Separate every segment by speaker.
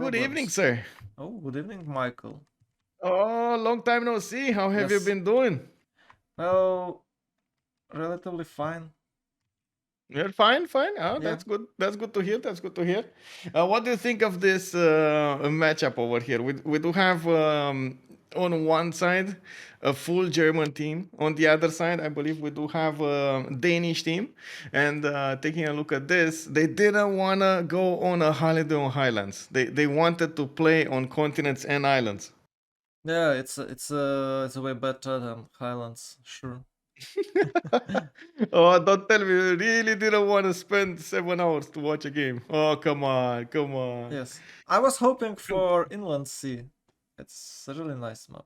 Speaker 1: Good evening,
Speaker 2: problems.
Speaker 1: sir.
Speaker 2: Oh, good evening, Michael.
Speaker 1: Oh, long time no see. How have you
Speaker 2: Yes.
Speaker 1: been doing?
Speaker 2: Well, relatively fine.
Speaker 1: You're fine, fine. Oh,
Speaker 2: Yeah.
Speaker 1: that's good. That's good to hear. That's good to hear. What do you think of this matchup over here? We do have on one side a full German team. On the other side, I believe we do have a Danish team. And taking a look at this, they didn't want to go on a holiday on highlands. They wanted to play on continents and islands.
Speaker 2: Yeah, it's a way better than Highlands, sure.
Speaker 1: Oh, don't tell me you really didn't want to spend 7 hours to watch a game. Oh, come on, come on.
Speaker 2: Yes. I was hoping for Inland Sea. It's a really nice map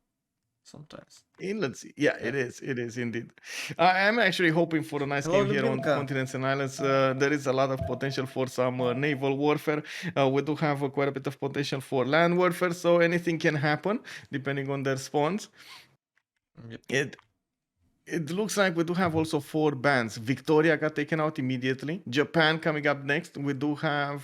Speaker 2: sometimes.
Speaker 1: Inland Sea. Yeah,
Speaker 2: Yeah.
Speaker 1: it is indeed. I'm actually hoping for a nice
Speaker 2: Hello,
Speaker 1: game here on the
Speaker 2: Lubinka.
Speaker 1: continents and islands. There is a lot of potential for some naval warfare. We do have quite a bit of potential for land warfare, so anything can happen depending on their spawns.
Speaker 2: Yep.
Speaker 1: It It looks like we do have also four bands. Victoria got taken out immediately. Japan coming up next. We do have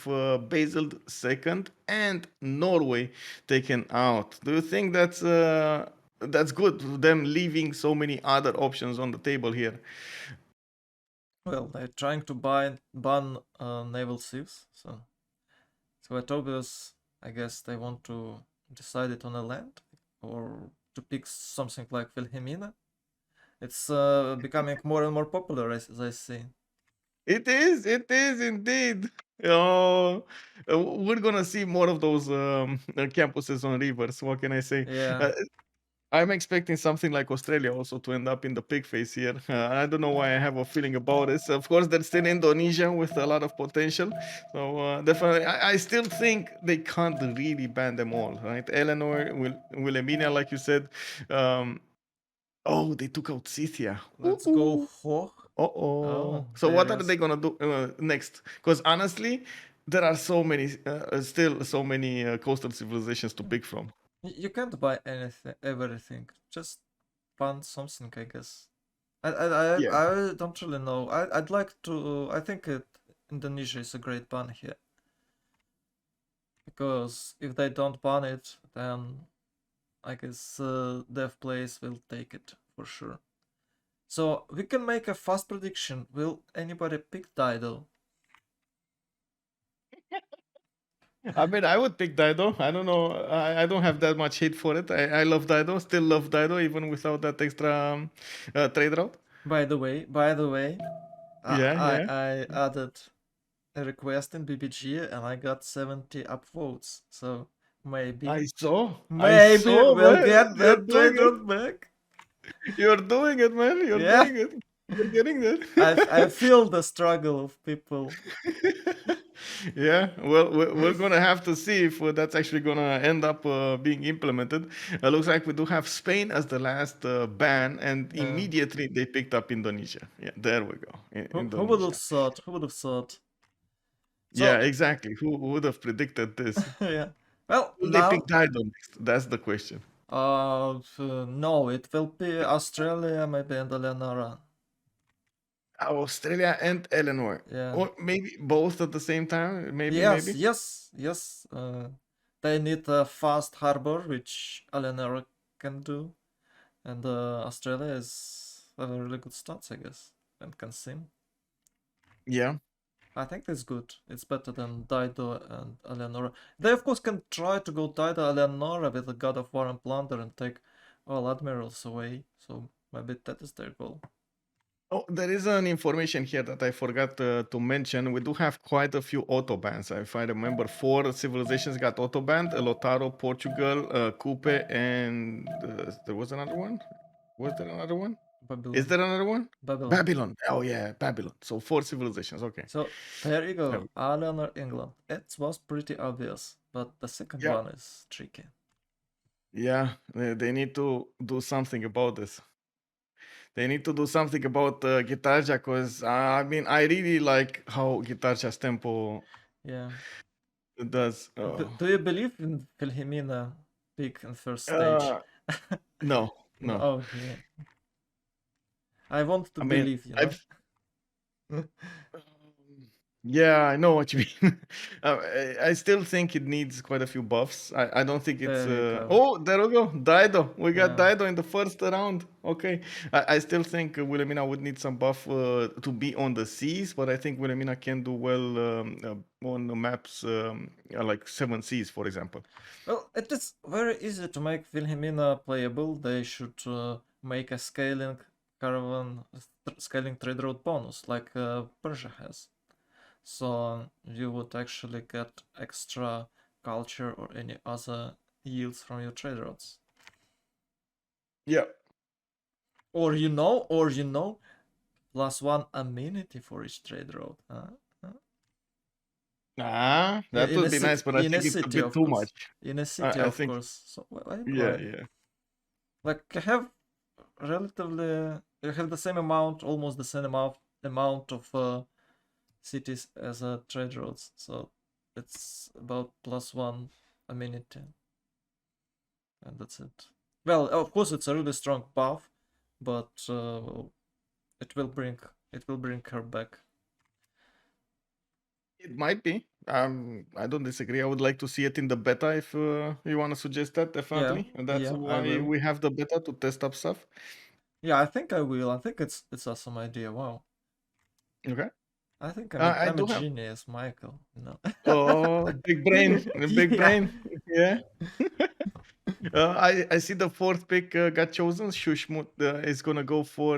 Speaker 1: Basel second and Norway taken out. Do you think that's good? Them leaving so many other options on the table here.
Speaker 2: Well, they're trying to ban naval thieves, so it's obvious. I guess they want to decide it on a land or to pick something like Wilhelmina. It's becoming more and more popular, as I see.
Speaker 1: It is indeed. Oh, we're gonna see more of those campuses on rivers. What can I say?
Speaker 2: Yeah.
Speaker 1: Uh, I'm expecting something like Australia also to end up in the pig face here. I don't know why I have a feeling about this. Of course, there's still Indonesia with a lot of potential. So definitely, I still think they can't really ban them all, right? Eleanor, Wilhelmina, like you said. Um, oh, they took out Scythia.
Speaker 2: Let's go Hoch.
Speaker 1: Uh-oh.
Speaker 2: Oh,
Speaker 1: So
Speaker 2: there,
Speaker 1: what are
Speaker 2: yes.
Speaker 1: they gonna do next? Because honestly, there are so many, still so many coastal civilizations to pick from.
Speaker 2: You can't buy anything, everything. Just ban something, I guess.
Speaker 1: Yeah.
Speaker 2: I don't really know. I'd like to. I think Indonesia is a great ban here because if they don't ban it, then I guess Dev Place will take it for sure. So we can make a fast prediction. Will anybody pick Dido?
Speaker 1: I mean, I would pick Dido. I don't know. I don't have that much hate for it. I love Dido. Still love Dido, even without that extra trade route.
Speaker 2: By the way,
Speaker 1: Yeah,
Speaker 2: I
Speaker 1: yeah.
Speaker 2: I added a request in BBG and I got 70 upvotes. So maybe
Speaker 1: I saw. I
Speaker 2: maybe
Speaker 1: saw,
Speaker 2: we'll
Speaker 1: man.
Speaker 2: get
Speaker 1: You're
Speaker 2: that
Speaker 1: doing
Speaker 2: trade
Speaker 1: it.
Speaker 2: route back.
Speaker 1: You're doing it, man. You're
Speaker 2: Yeah,
Speaker 1: doing it. You're getting there.
Speaker 2: I feel the struggle of people.
Speaker 1: Yeah, well, we're gonna have to see if that's actually gonna end up being implemented. Looks like we do have Spain as the last ban, and
Speaker 2: Yeah.
Speaker 1: immediately they picked up Indonesia. Yeah, there we go.
Speaker 2: Who would have
Speaker 1: Indonesia.
Speaker 2: thought? Who would have thought?
Speaker 1: Yeah,
Speaker 2: So
Speaker 1: exactly. Who would have predicted this?
Speaker 2: yeah. Well,
Speaker 1: Will they pick
Speaker 2: now
Speaker 1: Dido next? That's the question.
Speaker 2: no, it will be Australia, maybe and Eleonora.
Speaker 1: Australia and Eleanor,
Speaker 2: Yeah.
Speaker 1: or maybe both at the same time. Maybe,
Speaker 2: Yes,
Speaker 1: maybe.
Speaker 2: yes, yes. They need a fast harbor, which Eleanor can do, and Australia is a really good stats, I guess, and can sim.
Speaker 1: Yeah.
Speaker 2: I think that's good. It's better than Dido and Eleonora. They of course can try to go Dido Eleonora with the God of War and Plunder and take all admirals away. So maybe that is their goal.
Speaker 1: Oh, there is an information here that I forgot to mention. We do have quite a few autobans. If I remember, four civilizations got autobanned: Lotaro, Portugal, Coupe, and there was another one. Was there another one? Is
Speaker 2: Babylon.
Speaker 1: there another one?
Speaker 2: Babylon.
Speaker 1: Babylon. Oh yeah, Babylon. So four civilizations. Okay.
Speaker 2: So there you
Speaker 1: There we
Speaker 2: go.
Speaker 1: go.
Speaker 2: Ireland or England. It was pretty obvious, but the second
Speaker 1: Yeah.
Speaker 2: one is tricky.
Speaker 1: Yeah. They need to do something about this. They need to do something about Guitarja because I mean I really like how Guitarja's tempo
Speaker 2: Yeah.
Speaker 1: does.
Speaker 2: Do you believe in Wilhelmina peak in first stage?
Speaker 1: Uh, no,
Speaker 2: No,
Speaker 1: no.
Speaker 2: okay. I want to
Speaker 1: I mean,
Speaker 2: believe, you know?
Speaker 1: I've Yeah, I know what you mean. I still think it needs quite a few buffs. I don't think it's.
Speaker 2: There you go.
Speaker 1: Oh, there we go. Dido. We got
Speaker 2: Yeah.
Speaker 1: Dido in the first round. Okay. I still think Wilhelmina would need some buff to be on the seas, but I think Wilhelmina can do well on the maps like 7 seas, for example.
Speaker 2: Well, it is very easy to make Wilhelmina playable. They should make a scaling caravan, scaling trade route bonus like Persia has. So you would actually get extra culture or any other yields from your trade routes.
Speaker 1: Yeah.
Speaker 2: Or +1 amenity for each trade route. Huh?
Speaker 1: Ah,
Speaker 2: Yeah,
Speaker 1: that would be nice, but I
Speaker 2: in a
Speaker 1: think it's a
Speaker 2: city,
Speaker 1: bit
Speaker 2: of
Speaker 1: too
Speaker 2: course.
Speaker 1: much.
Speaker 2: In a city,
Speaker 1: I
Speaker 2: of
Speaker 1: think.
Speaker 2: course. So
Speaker 1: Yeah,
Speaker 2: why?
Speaker 1: yeah.
Speaker 2: Like you have the same amount, almost the same amount of cities as trade roads. So it's about +1 amenity, and that's it. Well, of course, it's a really strong buff, but it will bring it will bring her back.
Speaker 1: It might be. I don't disagree. I would like to see it in the beta if you want to suggest that,
Speaker 2: Yeah,
Speaker 1: definitely. And that's
Speaker 2: yeah, I
Speaker 1: why
Speaker 2: will.
Speaker 1: we have the beta to test up stuff.
Speaker 2: Yeah, I think I will. I think it's awesome idea. Wow.
Speaker 1: Okay.
Speaker 2: I think
Speaker 1: I
Speaker 2: I'm a
Speaker 1: do have.
Speaker 2: genius, Michael. You know.
Speaker 1: Oh, big brain. Big
Speaker 2: Yeah.
Speaker 1: brain. Yeah. I see the fourth pick got chosen. Shushmut is going to go for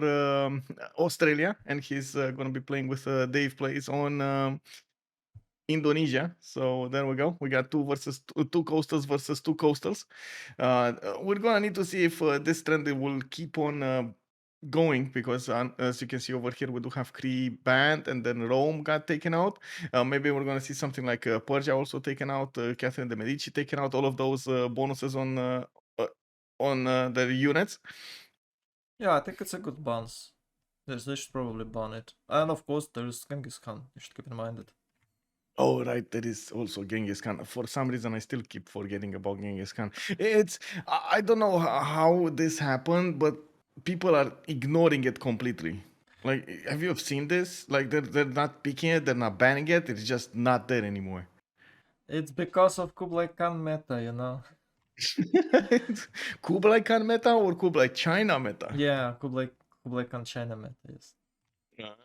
Speaker 1: Australia, and he's going to be playing with Dave Plays on Indonesia. So there we go. We got two coastals versus two coastals. We're gonna need to see if this trend will keep on going because as you can see over here, we do have Cree banned and then Rome got taken out. Maybe we're gonna see something like Persia also taken out, Catherine de Medici taken out. All of those bonuses on their units.
Speaker 2: Yeah, I think it's a good bounce. They should probably ban it. And of course, there's Genghis Khan. You should keep in mind it.
Speaker 1: Oh, right. There is also Genghis Khan. For some reason, I still keep forgetting about Genghis Khan. It's I don't know how this happened, but people are ignoring it completely. Like, have you seen this? Like, they're not picking it, they're not banning it. It's just not there anymore.
Speaker 2: It's because of Kublai Khan meta, you know?
Speaker 1: It's Kublai Khan meta or Kublai China meta?
Speaker 2: Yeah, Kublai Khan China meta, yes.
Speaker 1: Ah,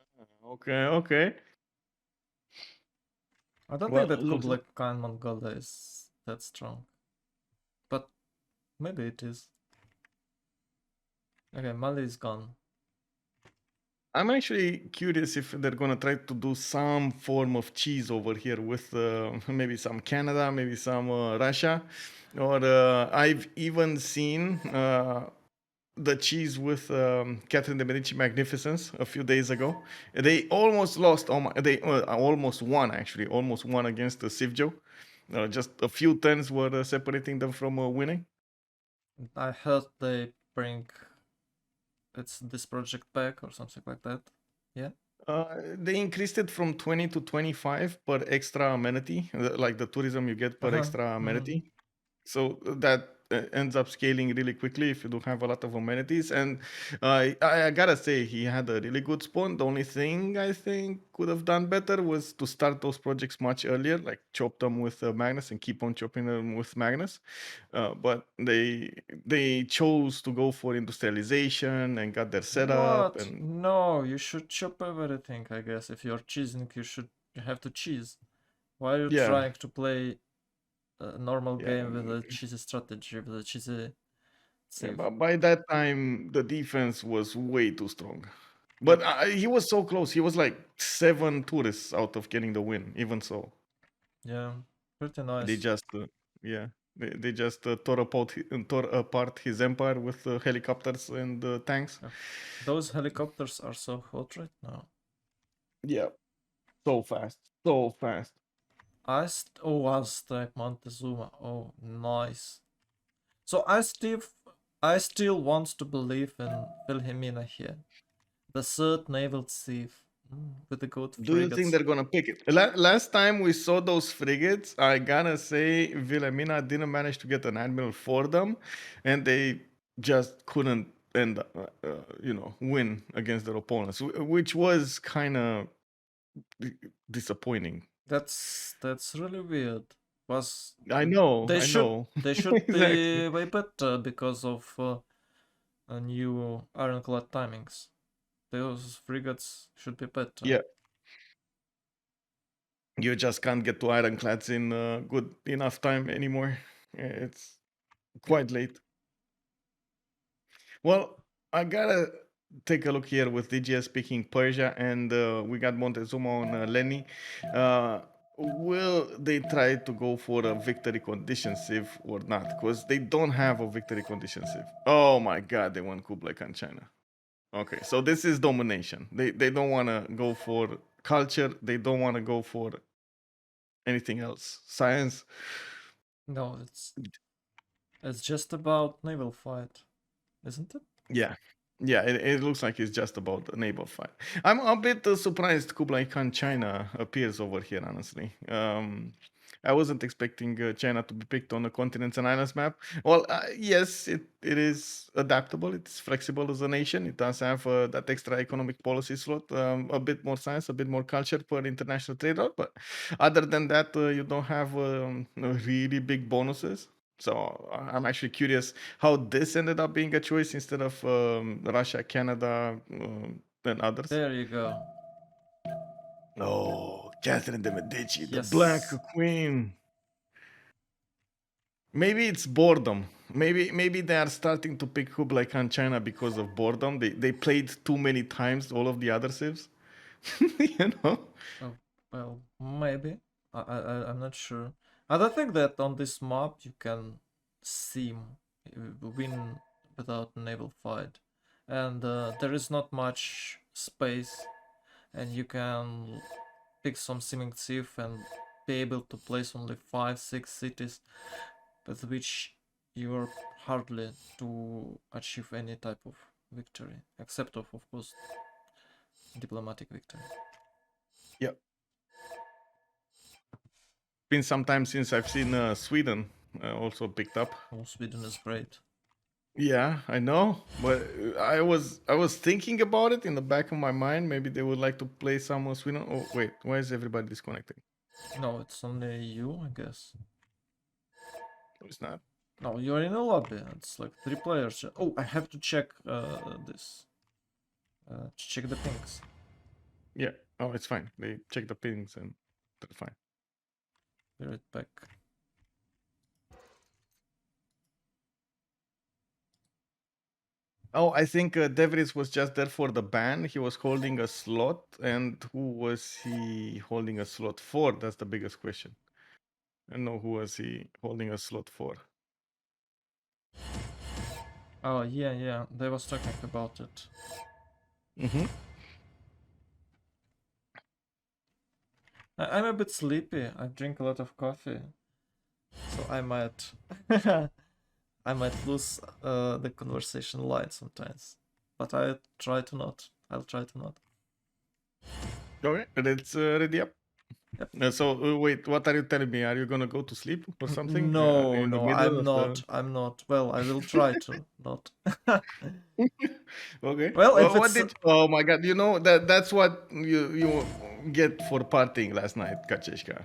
Speaker 1: okay, okay.
Speaker 2: I don't think
Speaker 1: Well,
Speaker 2: that
Speaker 1: looks
Speaker 2: Kublai Khan Mongolia is that strong. But maybe it is. Okay, Mali is gone.
Speaker 1: I'm actually curious if they're gonna try to do some form of cheese over here with maybe some Canada, maybe some Russia, or I've even seen the cheese with Catherine de Medici Magnificence a few days ago. They almost lost. They almost won actually, almost won against Sivjo. Just a few turns were separating them from winning.
Speaker 2: I heard they bring this project back or something like that. Yeah.
Speaker 1: They increased it from 20 to 25 per extra amenity, like the tourism you get per
Speaker 2: Uh-huh.
Speaker 1: extra
Speaker 2: Mm-hmm.
Speaker 1: amenity. So that ends up scaling really quickly if you do have a lot of amenities. And I gotta say, he had a really good spawn. The only thing I think could have done better was to start those projects much earlier, like chop them with Magnus and keep on chopping them with Magnus. But they chose to go for industrialization and got their setup
Speaker 2: What?
Speaker 1: and
Speaker 2: No, you should chop everything, I guess. If you're cheesing, you have to cheese. Why are you
Speaker 1: yeah,
Speaker 2: trying to play a normal
Speaker 1: yeah.
Speaker 2: game with a cheesy strategy, with a cheesy
Speaker 1: Yeah,
Speaker 2: save?
Speaker 1: but by that time, the defense was way too strong. But
Speaker 2: Yep.
Speaker 1: he was so close. He was like 7 tourists out of getting the win. Even so,
Speaker 2: Yeah. Pretty
Speaker 1: they
Speaker 2: nice.
Speaker 1: just, yeah, they just tore apart his empire with helicopters and tanks.
Speaker 2: Yeah. Those helicopters are so hot right now.
Speaker 1: Yeah, so fast, so fast.
Speaker 2: Aztec Montezuma. Oh, nice. So I still want to believe in Wilhelmina here. The third naval thief with the good
Speaker 1: Do you think
Speaker 2: frigates.
Speaker 1: they're gonna pick it? Last time we saw those frigates, I gotta say Wilhelmina didn't manage to get an admiral for them, and they just couldn't win against their opponents, which was kind of disappointing.
Speaker 2: That's really weird. Was
Speaker 1: I know,
Speaker 2: they
Speaker 1: I
Speaker 2: should
Speaker 1: know.
Speaker 2: they should
Speaker 1: Exactly.
Speaker 2: be way better because of new ironclad timings. Those frigates should be better.
Speaker 1: Yeah, you just can't get to ironclads in good enough time anymore. It's
Speaker 2: Yep.
Speaker 1: quite late. Well, I gotta take a look here with DGS speaking Persia, and we got Montezuma on Lenny. Uh, will they try to go for a victory condition sieve or not? Because they don't have a victory condition sieve. Oh my god, they want Kublai Khan China. Okay, so this is domination. They don't want to go for culture. They don't want to go for anything else. Science.
Speaker 2: No, it's just about naval fight, isn't it?
Speaker 1: Yeah. Yeah, it looks like it's just about a neighbor fight. I'm a bit surprised Kublai Khan China appears over here, honestly. I wasn't expecting China to be picked on the continents and islands map. Well, yes, it is adaptable. It's flexible as a nation. It does have that extra economic policy slot, a bit more science, a bit more culture for international trade route. But other than that, you don't have really big bonuses. So I'm actually curious how this ended up being a choice instead of Russia, Canada, and others.
Speaker 2: There you go.
Speaker 1: Oh, Catherine de Medici, the Black
Speaker 2: Yes.
Speaker 1: Queen. Maybe it's boredom. Maybe they are starting to pick Kublai Khan China because of boredom. They played too many times all of the other civs. you know?
Speaker 2: Oh, well, maybe. I'm not sure. I don't think that on this map you can seem win without naval fight, and there is not much space, and you can pick some seeming thief and be able to place only 5, 6 cities, with which you're hardly to achieve any type of victory, except of course diplomatic victory.
Speaker 1: Yeah. Been some time since I've seen Sweden also picked up.
Speaker 2: Oh, Sweden is great.
Speaker 1: Yeah, I know, but I was thinking about it in the back of my mind. Maybe they would like to play some Sweden. Oh wait, why is everybody disconnecting?
Speaker 2: No, it's only you, I guess.
Speaker 1: No, it's not.
Speaker 2: No, you're in a lobby. It's like 3 players. Oh, I have to check this. To check the pings.
Speaker 1: Yeah. Oh, it's fine. They check the pings and they're fine.
Speaker 2: Be right back.
Speaker 1: Oh, I think Devris was just there for the ban. He was holding a slot, and who was he holding a slot for? That's the biggest question. I know who was he holding a slot for.
Speaker 2: Oh, yeah. They was talking about it.
Speaker 1: Mm-hmm.
Speaker 2: I'm a bit sleepy. I drink a lot of coffee, so I might, I might lose the conversation line sometimes. But I try to not. I'll try to not.
Speaker 1: Okay, let's ready up.
Speaker 2: Yep.
Speaker 1: So wait, what are you telling me? Are you gonna go to sleep or something
Speaker 2: No,
Speaker 1: in the
Speaker 2: no,
Speaker 1: middle
Speaker 2: I'm
Speaker 1: of the?
Speaker 2: not. I'm not. Well, I will try to not.
Speaker 1: Okay.
Speaker 2: Well, if
Speaker 1: Well, what
Speaker 2: it's
Speaker 1: did? Oh my God! You know that's what you get for partying last night, Kacheshka.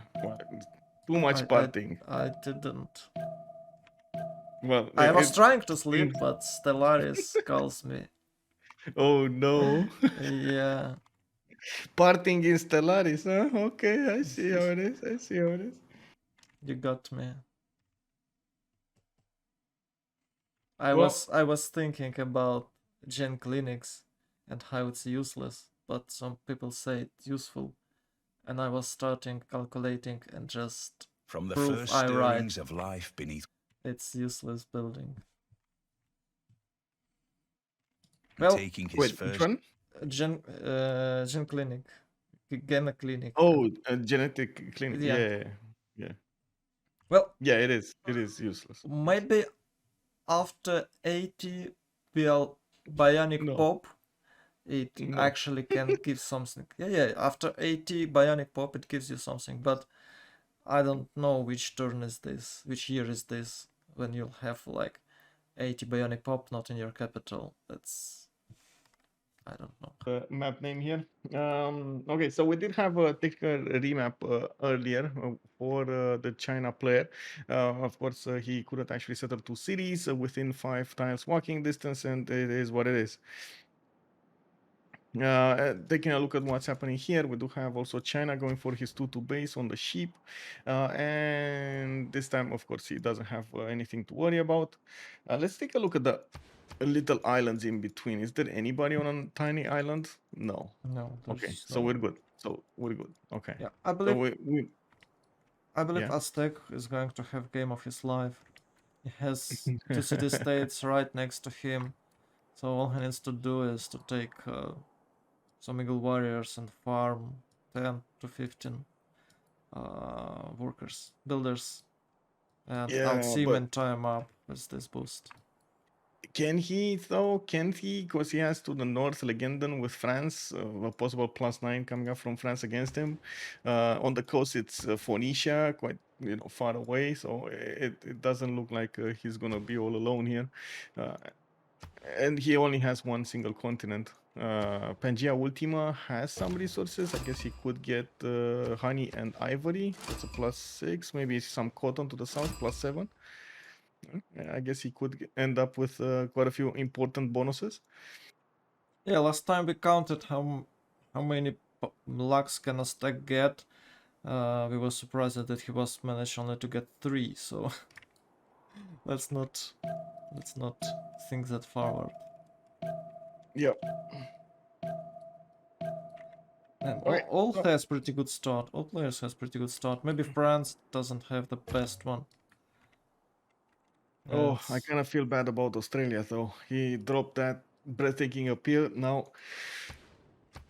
Speaker 1: Too much
Speaker 2: I I
Speaker 1: partying.
Speaker 2: I didn't.
Speaker 1: Well,
Speaker 2: I was
Speaker 1: it.
Speaker 2: trying to sleep, but Stellaris calls me.
Speaker 1: Oh no!
Speaker 2: Yeah.
Speaker 1: Partying in Stellaris, huh? Okay, I see how it is. I see how it is.
Speaker 2: You got me. I
Speaker 1: Well,
Speaker 2: was I was thinking about gen clinics and how it's useless, but some people say it's useful, and I was starting calculating and just
Speaker 3: From the
Speaker 2: prove
Speaker 3: first
Speaker 2: I right.
Speaker 3: stirrings of life beneath.
Speaker 2: It's useless building.
Speaker 3: And
Speaker 2: Well,
Speaker 3: taking his
Speaker 1: wait, which
Speaker 3: first.
Speaker 1: one?
Speaker 2: gen clinic, gamma clinic.
Speaker 1: Oh, genetic clinic.
Speaker 2: Yeah.
Speaker 1: Yeah, yeah,
Speaker 2: Well,
Speaker 1: yeah. It is. It is useless. Yes.
Speaker 2: maybe after 80 bionic
Speaker 1: No,
Speaker 2: pop, it
Speaker 1: no.
Speaker 2: actually can give something. Yeah. After 80 bionic pop, it gives you something. But I don't know which turn is this, which year is this, when you'll have like 80 bionic pop not in your capital. I don't know.
Speaker 1: Map name here. Okay, so we did have a technical remap earlier for the China player. Of course, he couldn't actually settle two cities within 5 times walking distance, and it is what it is. Taking a look at what's happening here, we do have also China going for his 2-2 base on the sheep. And this time, of course, he doesn't have anything to worry about. Let's take a look at the little islands in between. Is there anybody on a tiny island? No.
Speaker 2: No,
Speaker 1: Okay,
Speaker 2: there's
Speaker 1: so
Speaker 2: no
Speaker 1: we're
Speaker 2: one.
Speaker 1: good. So we're good. Okay.
Speaker 2: Yeah,
Speaker 1: So we
Speaker 2: I believe
Speaker 1: yeah.
Speaker 2: Aztec is going to have game of his life. He has two city states right next to him, so all he needs to do is to take some eagle warriors and farm 10 to 15 workers, builders, and
Speaker 1: Yeah,
Speaker 2: outsee him
Speaker 1: but
Speaker 2: and tie him up with this boost.
Speaker 1: can he though? Can't he? Because he has to the north Legenden with France, a possible +9 coming up from France against him. On the coast, it's Phoenicia, quite far away, so it doesn't look like he's gonna be all alone here. Uh, and he only has one single continent. Pangea Ultima has some resources. I guess he could get honey and ivory. That's a +6. Maybe some cotton to the south, +7. I guess he could end up with quite a few important bonuses.
Speaker 2: Yeah, last time we counted how many lucks can Aztec get. We were surprised that he was managed only to get 3, so let's not think that forward.
Speaker 1: Yep.
Speaker 2: And
Speaker 1: Okay.
Speaker 2: all has pretty good start. All players has pretty good start. Maybe France doesn't have the best one.
Speaker 1: Oh, I
Speaker 2: It's
Speaker 1: kind of feel bad about Australia though. He dropped that breathtaking appeal. Now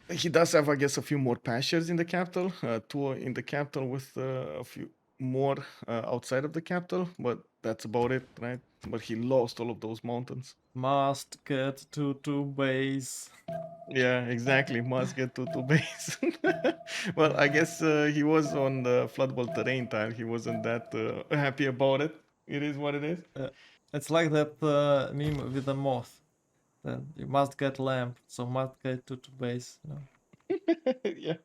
Speaker 1: he does have, I guess, a few more pastures in the capital. Two in the capital with a few more outside of the capital, but that's about it, right? But he lost all of those mountains.
Speaker 2: must get to base.
Speaker 1: Yeah, exactly. Must get to base. Well, I guess he was on the floodable terrain tile. He wasn't that happy about it. It is what it is.
Speaker 2: It's like that meme with the moth. Then you must get lamp, so must get to base. You know,
Speaker 1: Yeah.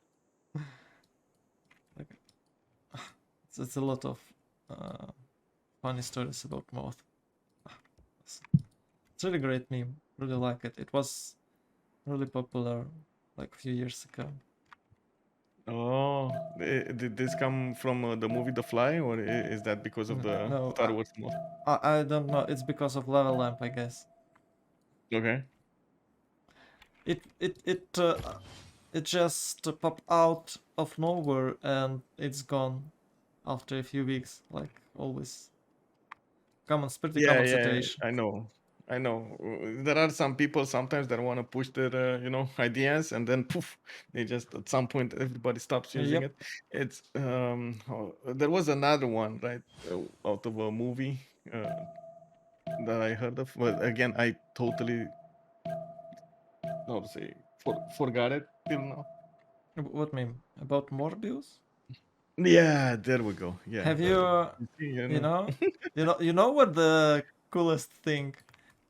Speaker 2: like it's a lot of funny stories about moth. It's really great meme. Really like it. It was really popular like a few years ago.
Speaker 1: Oh, did this come from the movie The Fly, or is that because of the
Speaker 2: No,
Speaker 1: Star Wars mod?
Speaker 2: I don't know. It's because of lava lamp, I guess.
Speaker 1: Okay.
Speaker 2: It it it uh, it just popped out of nowhere and it's gone after a few weeks, like always. Pretty
Speaker 1: Yeah,
Speaker 2: common
Speaker 1: yeah,
Speaker 2: situation.
Speaker 1: I know. I know. There are some people sometimes that want to push their, ideas, and then poof, they just at some point everybody stops using
Speaker 2: Yep.
Speaker 1: it. It's there was another one, right, out of a movie that I heard of. But again, I totally, how to say, forgot it till now.
Speaker 2: What meme? About Morbius?
Speaker 1: Yeah, there we go. Yeah,
Speaker 2: Have
Speaker 1: there
Speaker 2: you
Speaker 1: we go. You see,
Speaker 2: you know you know what the coolest thing,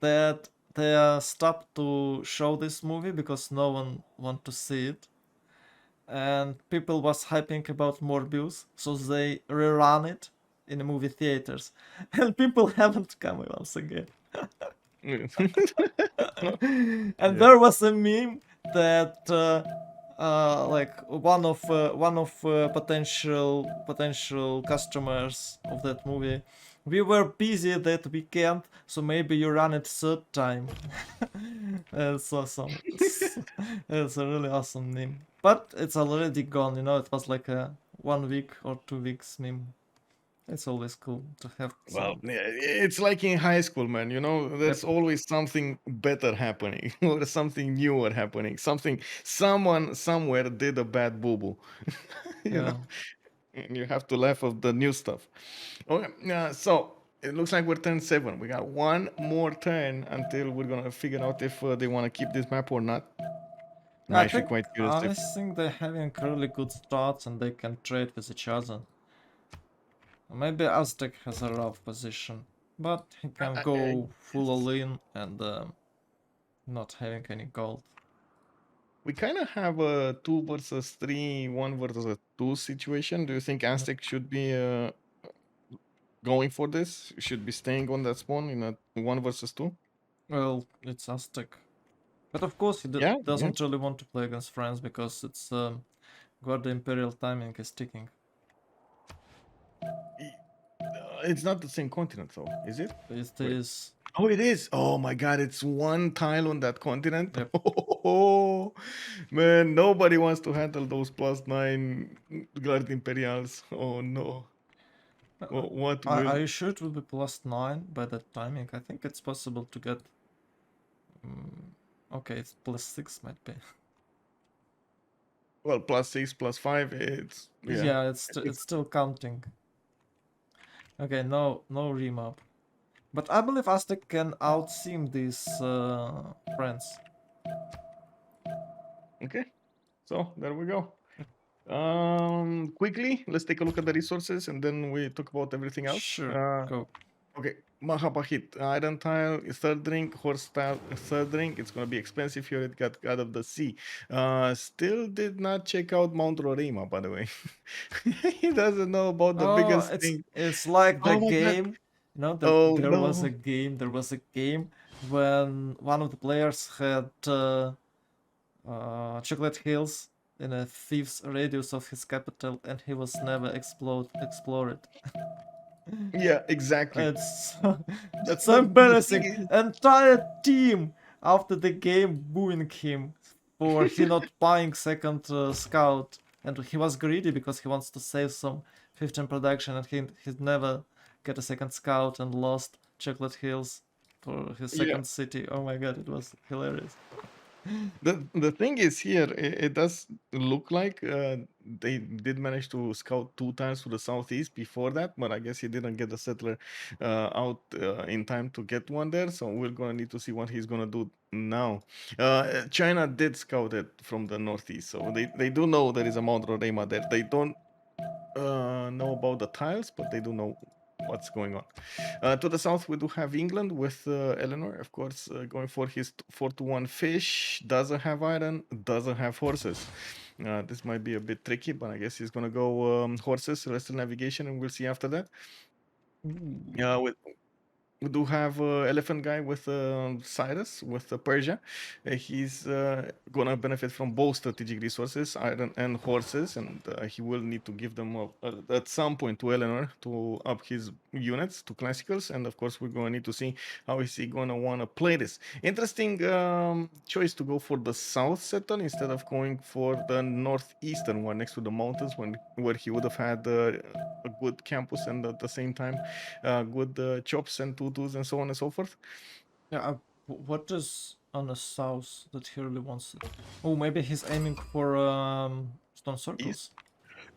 Speaker 2: that they stopped to show this movie because no one want to see it, and people was hyping about Morbius, so they rerun it in the movie theaters, and people haven't come once again. And
Speaker 1: Yeah.
Speaker 2: there was a meme that like one of potential customers of that movie, we were busy that weekend, so maybe you run it third time. It's awesome. It's a really awesome meme, but it's already gone. You know, it was like a 1 week or 2 weeks meme. It's always cool to have
Speaker 1: Well,
Speaker 2: some.
Speaker 1: yeah, it's like in high school, man. There's
Speaker 2: Yep.
Speaker 1: always something better happening or something newer happening. Someone somewhere did a bad boo boo, you know,
Speaker 2: Yeah.
Speaker 1: and you have to laugh at the new stuff. Okay, so it looks like we're turn 7. We got one more turn until we're gonna figure out if they want to keep this map or not. I'm
Speaker 2: I
Speaker 1: actually
Speaker 2: think
Speaker 1: quite curious
Speaker 2: I
Speaker 1: if.
Speaker 2: think they're having really good starts and they can trade with each other. Maybe Aztec has a rough position, but he can
Speaker 1: I
Speaker 2: go full
Speaker 1: guess.
Speaker 2: all in and not having any gold.
Speaker 1: we kind of have a 2 versus 3, 1 versus 2 situation. Do you think Aztec should be going for this? Should be staying on that spawn in a 1 versus 2?
Speaker 2: Well, it's Aztec. But of course, he
Speaker 1: Yeah, yeah.
Speaker 2: doesn't really want to play against France because it's got the Imperial timing is ticking.
Speaker 1: It's not the same continent, though, is it?
Speaker 2: It
Speaker 1: Wait.
Speaker 2: is.
Speaker 1: Oh, it is. Oh my God, it's one tile on that continent.
Speaker 2: Yep.
Speaker 1: Oh man, nobody wants to handle those +9 Guard Imperials. Oh no. Well, what will?
Speaker 2: Are you sure it will be +9 by that timing? I think it's possible to get. Okay, it's +6 might be.
Speaker 1: Well, +6, +5. It's yeah.
Speaker 2: Yeah, it's still counting. Okay, no remap. But I believe Aztec can out-seam these friends.
Speaker 1: Okay. So there we go. Quickly, let's take a look at the resources and then we talk about everything else.
Speaker 2: Sure, go.
Speaker 1: Okay, Mahabahit, iron tile, third ring, horse tile, third ring. It's gonna be expensive here. It got out of the sea. Still did not check out Mount Roraima, by the way. He doesn't know about the biggest thing.
Speaker 2: It's like the
Speaker 1: Oh my God.
Speaker 2: game. You know,
Speaker 1: Oh
Speaker 2: there was a
Speaker 1: no.
Speaker 2: game. There was a game when one of the players had chocolate hills in a thief's radius of his capital, and he was never explored.
Speaker 1: Yeah, exactly.
Speaker 2: It's
Speaker 1: That's
Speaker 2: so
Speaker 1: the
Speaker 2: embarrassing.
Speaker 1: thing is-
Speaker 2: Entire team after the game booing him for he not buying second scout, and he was greedy because he wants to save some 15 production, and he'd never get a second scout and lost Chocolate Hills for his
Speaker 1: Yeah.
Speaker 2: second city. Oh my god, it was hilarious.
Speaker 1: The thing is here, it does look like they did manage to scout 2 times to the southeast before that, but I guess he didn't get the settler out in time to get one there. So we're gonna need to see what he's gonna do now. China did scout it from the northeast, so they do know there is a Mount Roraima there. They don't know about the tiles, but they do know what's going on. To the south, we do have England with Eleanor, of course, going for his 4-1 fish. Doesn't have iron, doesn't have horses. This might be a bit tricky, but I guess he's gonna go horses, celestial navigation, and we'll see after that. We do have elephant guy with Cyrus with Persia. He's gonna benefit from both strategic resources, iron and horses, and he will need to give them up at some point to Eleanor to up his units to classicals. And of course, we're gonna need to see how is he gonna wanna play this. Interesting choice to go for the south settle instead of going for the northeastern one next to the mountains, where he would have had a good campus and at the same time good chops and tutus and so on and so forth.
Speaker 2: Yeah, what is on the south that he really wants it? Oh, maybe he's aiming for stone circles.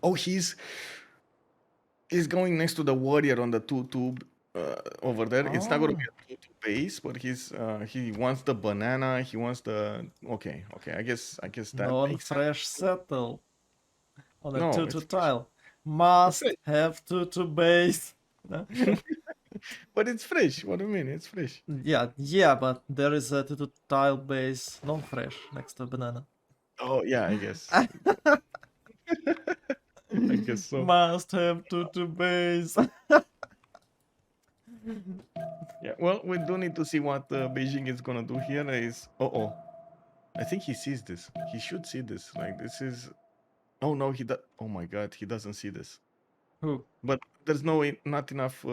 Speaker 1: Oh, he's going next to the warrior on the 2-2 over there. It's not going to be a 2-2 base, but he wants the banana. He wants the okay. I guess that makes sense.
Speaker 2: Non-fresh settle on a
Speaker 1: No,
Speaker 2: 2-2
Speaker 1: it's fresh.
Speaker 2: tile. Must
Speaker 1: fresh.
Speaker 2: have 2-2 base. No?
Speaker 1: But it's fresh. What do you mean? It's fresh.
Speaker 2: Yeah, but there is a 2-2 tile base non-fresh next to banana.
Speaker 1: Oh yeah, I guess. I guess so.
Speaker 2: Must have 2-2 base.
Speaker 1: Yeah. Well, we do need to see what Beijing is gonna do here. I think he sees this. He should see this. Like this is. Oh no, he does. Oh my God, he doesn't see this.
Speaker 2: Who?
Speaker 1: But there's not enough.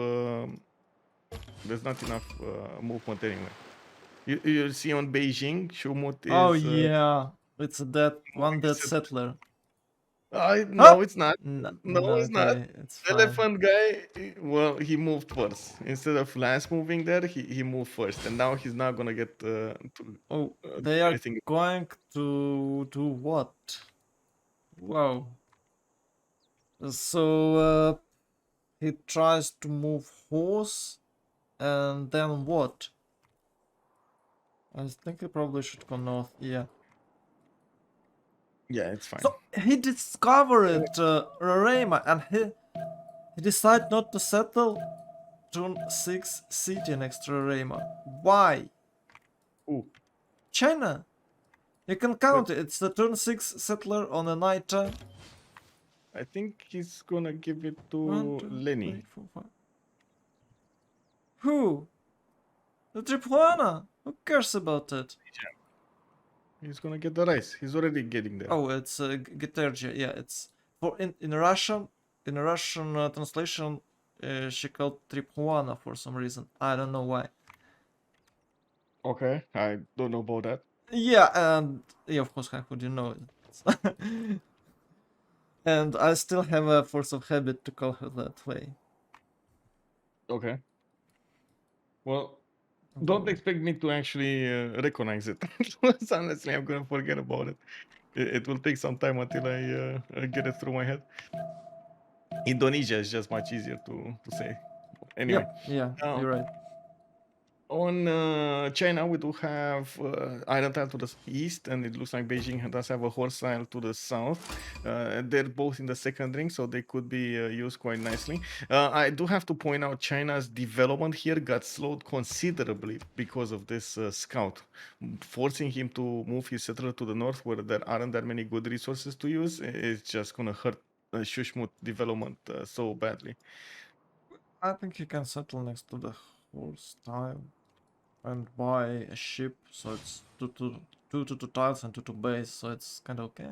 Speaker 1: There's not enough movement anyway. You see on Beijing, Shumut is.
Speaker 2: Oh yeah, it's that one dead settler.
Speaker 1: No, it's not.
Speaker 2: No,
Speaker 1: It's not.
Speaker 2: okay, it's fine.
Speaker 1: Elephant guy. Well, he moved first instead of last moving there. He moved first, and now he's not gonna get to.
Speaker 2: Oh, they are
Speaker 1: anything.
Speaker 2: going to do what? Wow. So he tries to move horse, and then what? I think he probably should go north. Yeah.
Speaker 1: Yeah, it's fine.
Speaker 2: So he discovered Roraima, and he decided not to settle June 6 city next to Roraima. Why?
Speaker 1: Ooh.
Speaker 2: China. You can count it. It's the turn 6 settler on a night time.
Speaker 1: I think he's gonna give it to
Speaker 2: 1, 2,
Speaker 1: Lenny.
Speaker 2: 3, 4, 5. Who? The Tripuana. Who cares about it?
Speaker 1: He's gonna get the rice. He's already getting there.
Speaker 2: Oh, it's Getergia. Yeah, it's for in Russian. In a Russian translation, she called Tripuana for some reason. I don't know why.
Speaker 1: Okay, I don't know about that.
Speaker 2: Yeah, and yeah, of course, how could you know it? And I still have a force of habit to call her that way.
Speaker 1: Okay. Well, don't expect me to actually recognize it. Honestly, I'm gonna forget about it. It will take some time until I get it through my head. Indonesia is just much easier to say. Anyway,
Speaker 2: Yep, yeah,
Speaker 1: now
Speaker 2: you're right.
Speaker 1: on China, we do have Iron Tile to the east, and it looks like Beijing does have a Horse Tile to the south. They're both in the second ring, so they could be used quite nicely. I do have to point out China's development here got slowed considerably because of this scout, forcing him to move his settler to the north, where there aren't that many good resources to use. It's just gonna hurt Shushmut development so badly.
Speaker 2: I think you can settle next to the horse tile and buy a ship, so it's two tiles and two base, so it's kind of okay.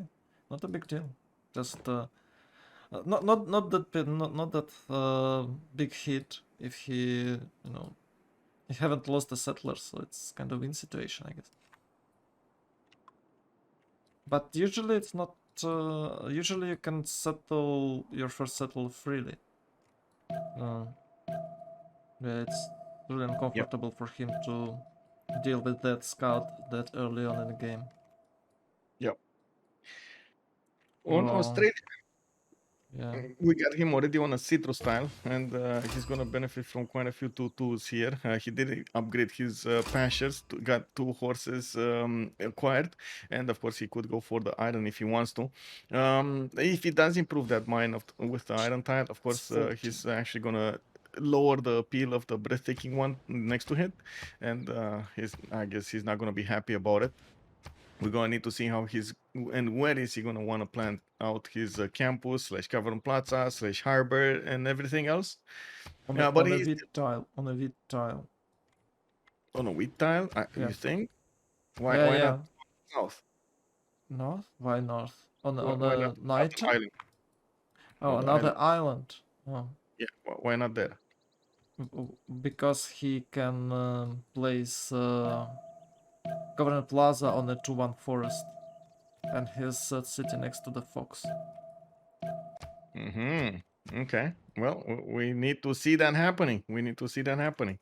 Speaker 2: Not a big deal. Just not that not that big hit if he you haven't lost a settler, so it's kind of win situation, I guess. But usually it's not. Usually you can settle your first settle freely. Uh, yeah, it's really uncomfortable for him to deal with that scout that early on in the game.
Speaker 1: Yep. On
Speaker 2: Well,
Speaker 1: Australia,
Speaker 2: yeah.
Speaker 1: we got him already on a citrus tile, and he's gonna benefit from quite a few tutus here. He did upgrade his pastures, got 2 horses acquired, and of course he could go for the iron if he wants to. If he does improve that mine with the iron tile, of course he's actually gonna lower the appeal of the breathtaking one next to it, and I guess he's not gonna be happy about it. We're gonna need to see how he's and where is he gonna want to plant out his campus slash covered plaza slash harbor and everything else.
Speaker 2: On
Speaker 1: Yeah,
Speaker 2: a,
Speaker 1: but
Speaker 2: on a
Speaker 1: he's
Speaker 2: wheat tile. On a wheat tile.
Speaker 1: on a wheat tile.
Speaker 2: Yeah.
Speaker 1: You think? Why?
Speaker 2: Yeah,
Speaker 1: Why
Speaker 2: yeah.
Speaker 1: not south?
Speaker 2: North? Why north? On
Speaker 1: Why not
Speaker 2: a night
Speaker 1: the
Speaker 2: time?
Speaker 1: island?
Speaker 2: Oh,
Speaker 1: On the
Speaker 2: another
Speaker 1: island?
Speaker 2: island. Oh.
Speaker 1: Yeah. Why not there?
Speaker 2: Because he can place Government Plaza on a 2-1 forest. And his city next to the fox.
Speaker 1: Mm-hmm. Okay. Well, we need to see that happening. We need to see that happening.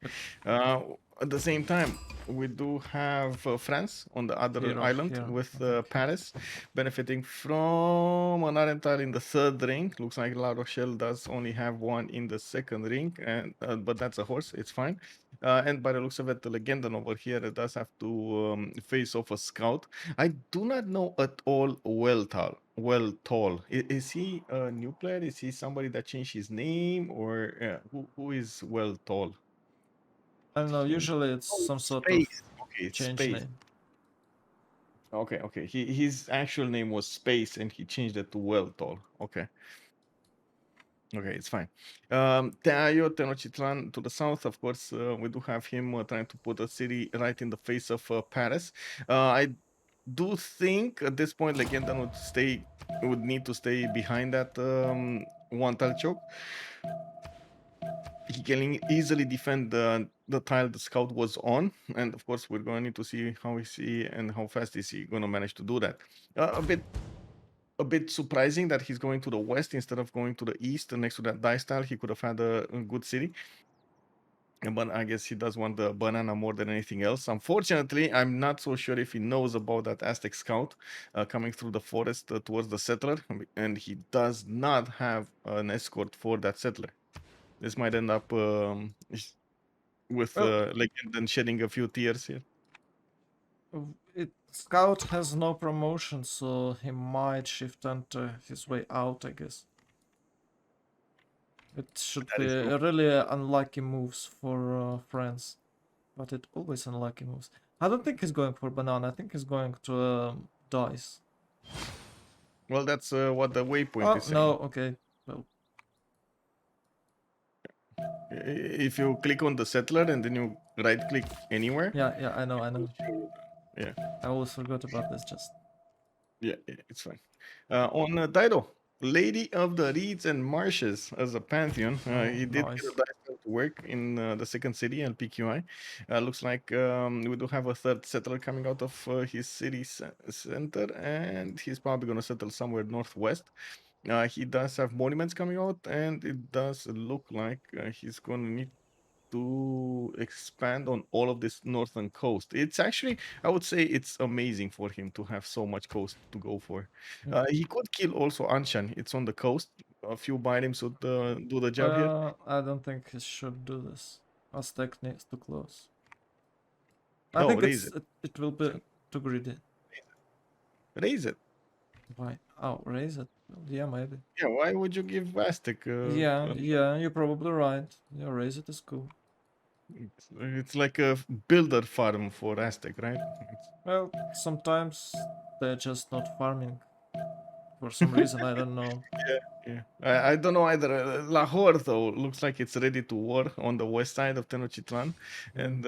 Speaker 1: Uh, at the same time, we do have France on the other island
Speaker 2: Here.
Speaker 1: with Paris benefiting from an iron tile in the third ring. Looks like La Rochelle does only have one in the second ring, and but that's a horse. It's fine. And by the looks of it, the Legendan over here does have to face off a scout. I do not know at all Well Tall. Is he a new player? Is he somebody that changed his name, or who is Well Tall?
Speaker 2: I don't know, usually it's some sort of
Speaker 1: Space. Okay, it's
Speaker 2: change
Speaker 1: Space.
Speaker 2: name.
Speaker 1: Okay. His actual name was Space, and he changed it to Well Tall. Okay, it's fine. Teayo Tenochtitlan to the south, of course, we do have him trying to put a city right in the face of Paris. I do think at this point Legendan would need to stay behind that one tile choke. He can easily defend the tile the scout was on, and of course we're going to need to see how is he and how fast is he going to manage to do that. A bit surprising that he's going to the west instead of going to the east next to that dice tile. He could have had a good city. But I guess he does want the banana more than anything else. Unfortunately, I'm not so sure if he knows about that Aztec scout coming through the forest towards the settler, and he does not have an escort for that settler. This might end up with
Speaker 2: Well,
Speaker 1: Legend shedding a few tears here.
Speaker 2: Scout has no promotion, so he might shift enter his way out, I guess. It should
Speaker 1: That
Speaker 2: be
Speaker 1: is true.
Speaker 2: really unlucky moves for France, but it always unlucky moves. I don't think he's going for banana. I think he's going to dice.
Speaker 1: Well, that's what the waypoint
Speaker 2: Oh
Speaker 1: is saying.
Speaker 2: no, okay. Well,
Speaker 1: If you click on the settler and then you right click anywhere,
Speaker 2: yeah, I know.
Speaker 1: yeah,
Speaker 2: I always forgot about this. Just
Speaker 1: yeah, it's fine. On Dido, Lady of the Reeds and Marshes as a pantheon, he did get
Speaker 2: nice.
Speaker 1: a dice to work in the second city, LPQI. Looks like we do have a third settler coming out of his city center, and he's probably going to settle somewhere northwest. He does have monuments coming out, and it does look like he's going to need to expand on all of this northern coast. It's actually, I would say, it's amazing for him to have so much coast to go for. He could kill also Anshan. It's on the coast. A few items would do the job here.
Speaker 2: I don't think he should do this. Aztec needs to close. I
Speaker 1: Oh,
Speaker 2: think
Speaker 1: raise it.
Speaker 2: it will be too greedy.
Speaker 1: Raise it.
Speaker 2: Why? Oh, raise it. Yeah, maybe.
Speaker 1: Yeah, why would you give Aztec?
Speaker 2: Yeah, you're probably right. Yeah, raise it is cool.
Speaker 1: It's like a builder farm for Aztec, right?
Speaker 2: Well, sometimes they're just not farming for some reason. I don't know.
Speaker 1: Yeah, I don't know either. Lahore, though, looks like it's ready to war on the west side of Tenochtitlan, and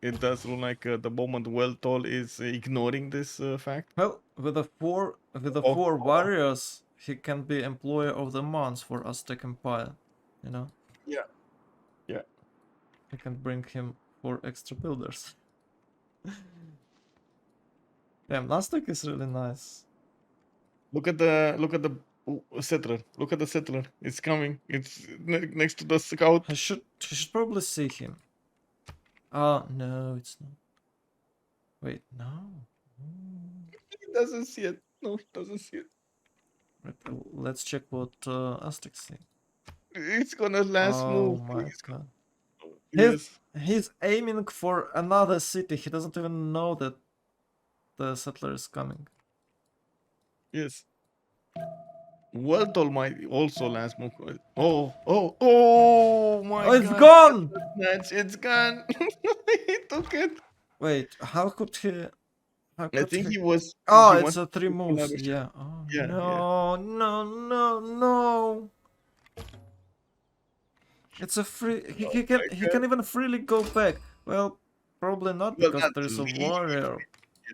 Speaker 1: it does look like the moment Weltol is ignoring this fact.
Speaker 2: Well, with the
Speaker 1: Oh,
Speaker 2: four
Speaker 1: oh,
Speaker 2: warriors, he can be employer of the month for Aztec Empire. You know,
Speaker 1: yeah, yeah.
Speaker 2: he can bring him 4 extra builders. Damn, Aztec is really nice.
Speaker 1: Look at the settler. Look at the settler. It's coming. It's next to the scout.
Speaker 2: He should probably see him. Oh no, it's not. Wait, no.
Speaker 1: He doesn't see it. No, he doesn't see it.
Speaker 2: Right, let's check what Aztec see.
Speaker 1: It's gonna last
Speaker 2: Oh
Speaker 1: move.
Speaker 2: my god.
Speaker 1: Yes,
Speaker 2: He's aiming for another city. He doesn't even know that the settler is coming.
Speaker 1: yes. Weltol might also last move. Oh my
Speaker 2: Oh, it's
Speaker 1: god.
Speaker 2: gone!
Speaker 1: Snatch, it's gone. He took it.
Speaker 2: Wait, how could he? How
Speaker 1: I
Speaker 2: could
Speaker 1: think
Speaker 2: he?
Speaker 1: he was.
Speaker 2: Oh,
Speaker 1: He
Speaker 2: it's
Speaker 1: wanted
Speaker 2: a 3
Speaker 1: to pull
Speaker 2: moves.
Speaker 1: out a shot.
Speaker 2: Yeah. Oh
Speaker 1: Yeah, yeah.
Speaker 2: no, no, no, no! It's a free.
Speaker 1: Oh my
Speaker 2: He
Speaker 1: god.
Speaker 2: can even freely go back. Well, probably not
Speaker 1: Well,
Speaker 2: because
Speaker 1: not
Speaker 2: there's a
Speaker 1: really.
Speaker 2: warrior.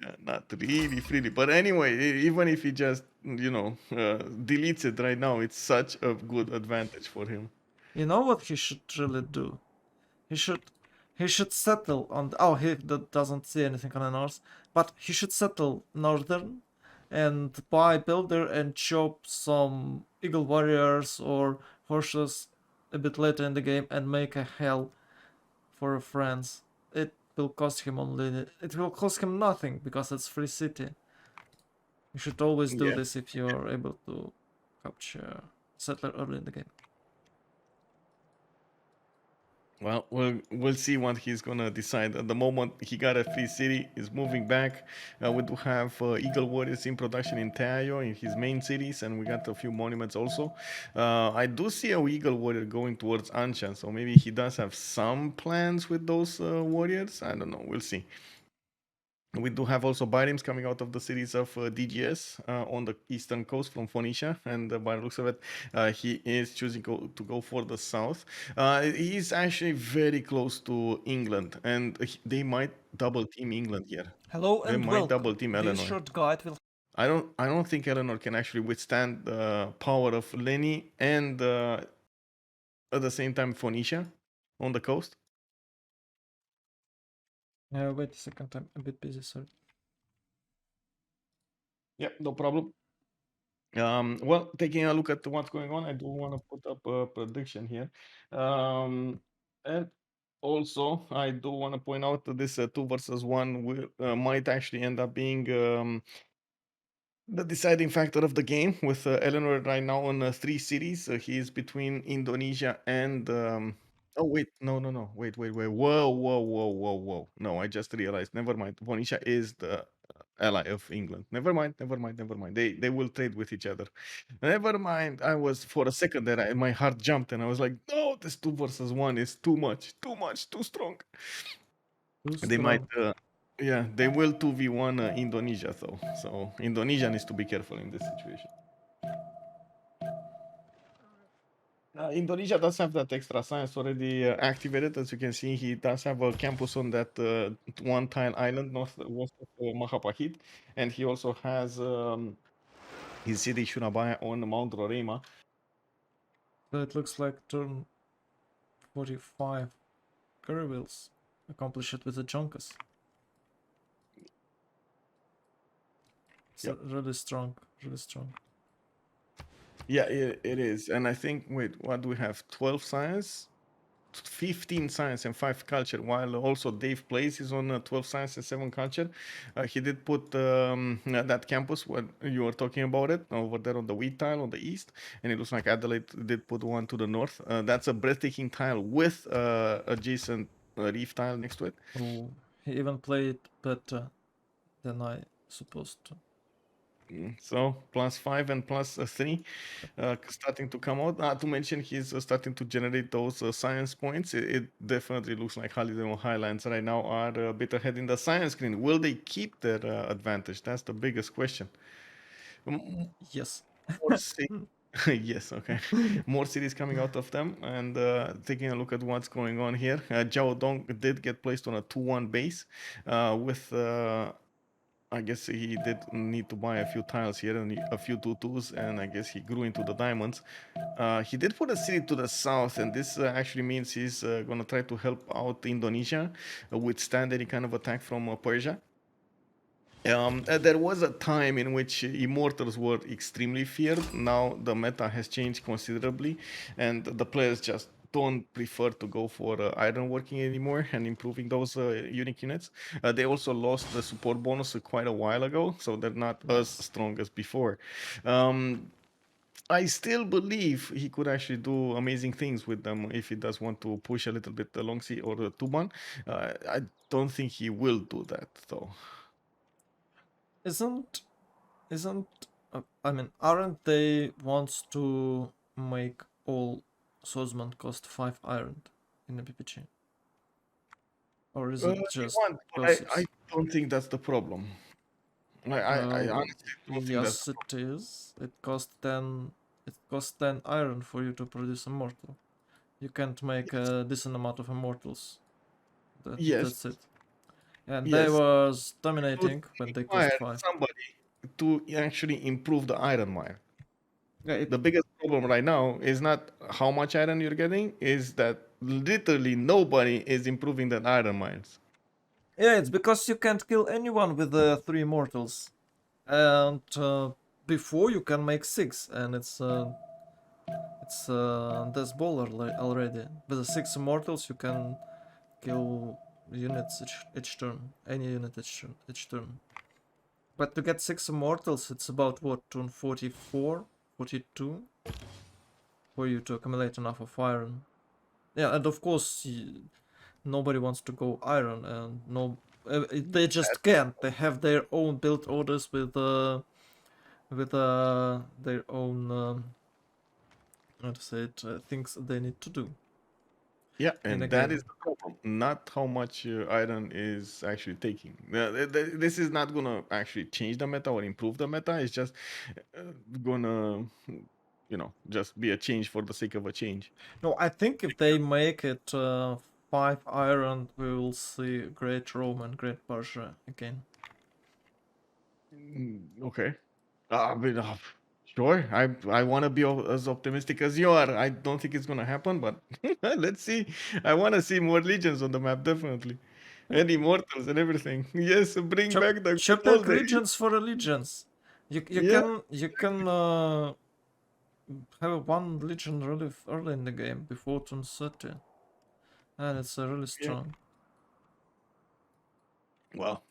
Speaker 1: Yeah, not really freely. But anyway, even if he just, deletes it right now, it's such a good advantage for him.
Speaker 2: You know what he should really do? He should he should settle on oh he doesn't see anything on the north, but he should settle northern and buy builder and chop some eagle warriors or horses a bit later in the game and make a hell for France. It will cost him nothing because it's free city. You should always do
Speaker 1: Yeah.
Speaker 2: this if you're able to capture settler early in the game.
Speaker 1: Well, we'll see what he's gonna decide. At the moment, he got a free city. He's moving back. We do have Eagle Warriors in production in Tayo in his main cities, and we got a few monuments also. I do see a Eagle Warrior going towards Anshan, so maybe he does have some plans with those warriors. I don't know. We'll see. We do have also Barims coming out of the cities of DGS on the eastern coast from Phoenicia, and by the looks of it, he is choosing to go for the south. He's actually very close to England, and they might double team England here.
Speaker 2: Hello
Speaker 1: They
Speaker 2: and
Speaker 1: might
Speaker 2: welcome.
Speaker 1: double team
Speaker 2: This
Speaker 1: Eleanor.
Speaker 2: short guide will
Speaker 1: I don't think Eleanor can actually withstand the power of Lenny and at the same time Phoenicia on the coast.
Speaker 2: wait a second, I'm a bit busy, sorry.
Speaker 1: Yeah, no problem. Well, taking a look at what's going on, I do want to put up a prediction here. And also, I do want to point out that this 2 versus 1 might actually end up being the deciding factor of the game with Eleanor right now on 3 cities. He is between Indonesia and. Oh, wait. No. Wait. Whoa. No, I just realized. Never mind. Indonesia is the ally of England. Never mind. They will trade with each other. Never mind. I was for a second there. My heart jumped and I was like, no, this 2 versus 1 is too much, too strong.
Speaker 2: Too
Speaker 1: They might
Speaker 2: strong.
Speaker 1: Yeah, they will 2v1 Indonesia though. So Indonesia needs to be careful in this situation. Indonesia does have that extra science already activated. As you can see, he does have a campus on that one tile island northwest of Mahapahit, and he also has his city Surabaya on Mount Roraima.
Speaker 2: So it looks like turn 45 Curryvilles accomplish it with the Jonkas. It's
Speaker 1: Yep.
Speaker 2: really strong, really strong.
Speaker 1: Yeah, it is. And I think, wait, what do we have? 12 science, 15 science, and 5 culture, while also Dave Place is on 12 science and 7 culture. He did put that campus, what you were talking about it, over there on the wheat tile on the east. And it looks like Adelaide did put one to the north. That's a breathtaking tile with adjacent reef tile next to it.
Speaker 2: Oh, he even played better than I supposed to.
Speaker 1: So +5 and +3 starting to come out. Not to mention he's starting to generate those science points. It definitely looks like Holiday Highlands right now are a bit ahead in the science screen. Will they keep their advantage? That's the biggest question.
Speaker 2: Yes.
Speaker 1: More yes, okay. More cities coming out of them, and taking a look at what's going on here. Jiao Dong did get placed on a 2-1 base with I guess he did need to buy a few tiles here and a few tutus, and I guess he grew into the diamonds. He did put a city to the south, and this actually means he's gonna try to help out Indonesia withstand any kind of attack from Persia. There was a time in which immortals were extremely feared. Now the meta has changed considerably, and the players just don't prefer to go for ironworking anymore and improving those unique units. They also lost the support bonus quite a while ago, so they're not as strong as before. I still believe he could actually do amazing things with them if he does want to push a little bit the long sea or the Tuban. I don't think he will do that though.
Speaker 2: Isn't I mean, aren't they wants to make all Sozman cost 5 iron in the PPG? Or is it
Speaker 1: They
Speaker 2: just
Speaker 1: want, but I
Speaker 2: process?
Speaker 1: don't think that's the problem. I honestly don't think that's
Speaker 2: Yes, it is. It costs 10. It costs 10 iron for you to produce immortal. You can't make a decent amount of immortals.
Speaker 1: yes,
Speaker 2: That's it. And they
Speaker 1: yes.
Speaker 2: was
Speaker 1: It would
Speaker 2: dominating when they
Speaker 1: require
Speaker 2: cost 5.
Speaker 1: somebody to actually improve the iron mine.
Speaker 2: Yeah,
Speaker 1: The biggest problem right now is not how much iron you're getting, is that literally nobody is improving the iron mines.
Speaker 2: yeah, it's because you can't kill anyone with 3 immortals. And before you can make 6, and it's this ball already. With the 6 immortals you can kill units each turn, any unit each turn. But to get 6 immortals, it's about what, turn 44, 42, for you to accumulate enough of iron. Yeah, and of course nobody wants to go iron, and no, they just can't. They have their own build orders with their own how to say it, things they need to do.
Speaker 1: Yeah,
Speaker 2: In a
Speaker 1: and that
Speaker 2: game.
Speaker 1: is the problem. Not how much iron is actually taking. This is not gonna actually change the meta or improve the meta. It's just gonna, just be a change for the sake of a change.
Speaker 2: No, I think if they make it 5 iron, we will see Great Rome and Great Persia again.
Speaker 1: Okay. I mean, sure. I want to be as optimistic as you are. I don't think it's gonna happen, but let's see. I want to see more legions on the map, definitely, and immortals and everything. Yes, bring back the good
Speaker 2: Chapter
Speaker 1: old days.
Speaker 2: legions for allegiance. You
Speaker 1: Yeah.
Speaker 2: can have one legion really early in the game before turn 30, and it's really
Speaker 1: Yeah.
Speaker 2: strong.
Speaker 1: Well,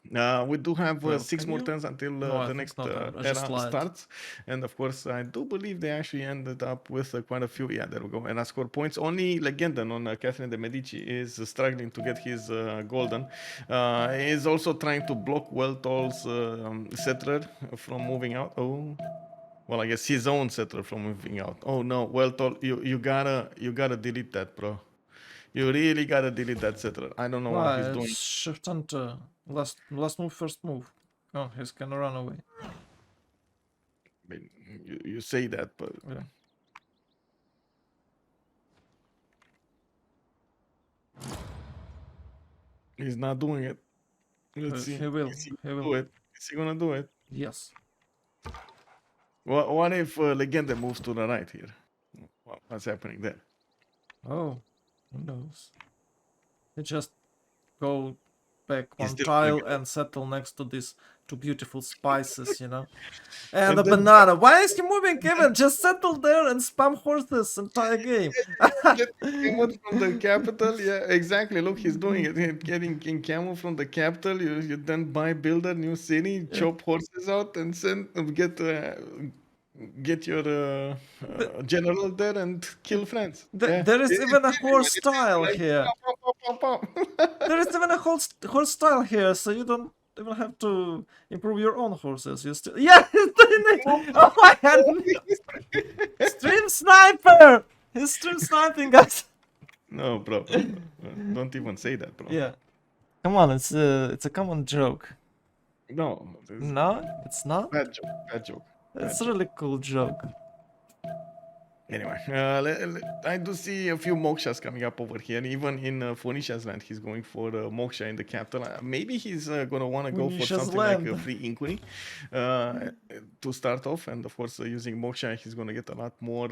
Speaker 1: we do have
Speaker 2: Well,
Speaker 1: 6
Speaker 2: can
Speaker 1: more
Speaker 2: you?
Speaker 1: turns until
Speaker 2: No, I
Speaker 1: the
Speaker 2: think
Speaker 1: next
Speaker 2: not. I just
Speaker 1: era
Speaker 2: lied.
Speaker 1: starts, and of course, I do believe they actually ended up with quite a few. Yeah, there we go. And I score points. Only Legendan on Catherine de Medici is struggling to get his golden. He is also trying to block Weltol's settler from moving out. Oh. Well, I guess his own settler from moving out. Oh no, Weltol, you gotta delete that, bro. You really gotta delete that settler. I don't know what he's
Speaker 2: Why?
Speaker 1: doing.
Speaker 2: Shift enter. Last move, first move. Oh, he's gonna run away.
Speaker 1: I mean, you say that, but
Speaker 2: Yeah.
Speaker 1: he's not doing it. Let's see.
Speaker 2: He will.
Speaker 1: Is he
Speaker 2: He
Speaker 1: gonna
Speaker 2: will.
Speaker 1: do it? Is he gonna do it?
Speaker 2: Yes.
Speaker 1: What if Legende moves to the right here? What's happening there?
Speaker 2: Oh, who knows? He just go back
Speaker 1: He's
Speaker 2: one
Speaker 1: still
Speaker 2: tile
Speaker 1: gonna
Speaker 2: and settle next to these two beautiful spices, you know. And
Speaker 1: And
Speaker 2: a
Speaker 1: then
Speaker 2: banana. Why is he moving, Kevin? Just settle there and spam horses entire game.
Speaker 1: get camel from the capital. Yeah, exactly. Look, he's doing it. He's getting in camel from the capital. You then buy, build a new city,
Speaker 2: Yeah.
Speaker 1: chop horses out, and send get your general there and kill friends. Yeah,
Speaker 2: There is even a horse
Speaker 1: it's easy,
Speaker 2: style
Speaker 1: like,
Speaker 2: here.
Speaker 1: pop, pop, pop, pop, pop.
Speaker 2: There is even a horse style here, so you don't even have to improve your own horses. You still, yeah, he's doing it. Oh my god, stream sniper. He's stream sniping, guys.
Speaker 1: No, bro. Don't even say that, bro.
Speaker 2: Yeah, come on, it's a common joke.
Speaker 1: No, it's
Speaker 2: No, it's not.
Speaker 1: bad joke. Bad joke.
Speaker 2: It's a really cool joke.
Speaker 1: Anyway, I do see a few mokshas coming up over here. Even in Phoenicia's land, he's going for moksha in the capital. Maybe he's gonna want to go for
Speaker 2: Phoenicia's
Speaker 1: something like a
Speaker 2: land.
Speaker 1: free inquiry to start off, and of course, using moksha, he's gonna get a lot more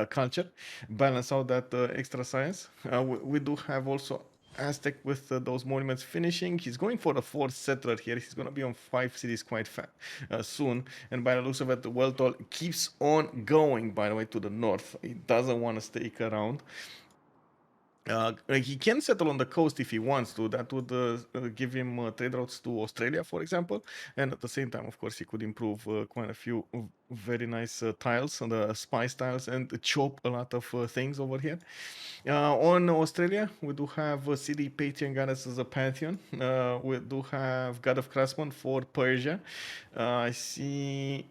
Speaker 1: culture, balance out that extra science. We do have also Aztec with those monuments finishing. He's going for the fourth settler here. He's going to be on 5 cities quite soon. And by the looks of it, the Weltall keeps on going, by the way, to the north. He doesn't want to stick around. He can settle on the coast if he wants to. That would give him trade routes to Australia, for example. And at the same time, of course, he could improve quite a few very nice tiles, the spice tiles, and chop a lot of things over here. On Australia, we do have City Patreon Goddess as a pantheon. We do have God of Craftsman for Persia. I see